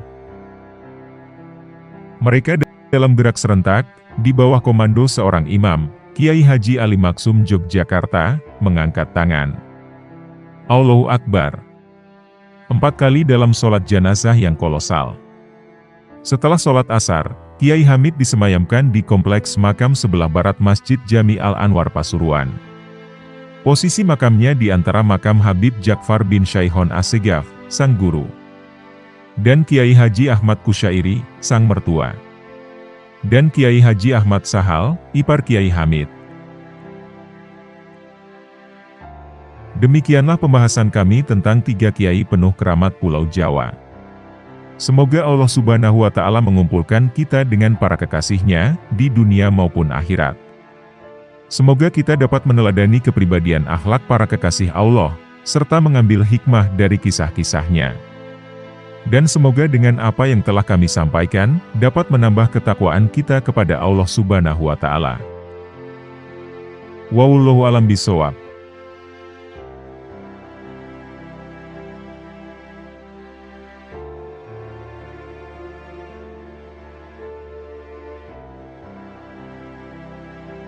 Mereka dalam gerak serentak, di bawah komando seorang imam, Kiai Haji Ali Maksum Yogyakarta, mengangkat tangan. Allahu Akbar. 4 kali dalam sholat jenazah yang kolosal. Setelah sholat asar, Kiai Hamid disemayamkan di kompleks makam sebelah barat Masjid Jami Al-Anwar Pasuruan. Posisi makamnya di antara makam Habib Jakfar bin Syaihon Assegaf, sang guru, dan Kiai Haji Ahmad Kusyairi, sang mertua, dan Kiai Haji Ahmad Sahal, ipar Kiai Hamid. Demikianlah pembahasan kami tentang 3 kiai penuh keramat Pulau Jawa. Semoga Allah Subhanahu wa Ta'ala mengumpulkan kita dengan para kekasihnya di dunia maupun akhirat. Semoga kita dapat meneladani kepribadian akhlak para kekasih Allah, serta mengambil hikmah dari kisah-kisahnya. Dan semoga dengan apa yang telah kami sampaikan, dapat menambah ketakwaan kita kepada Allah Subhanahu wa Ta'ala. Wallahu a'lam bishawab.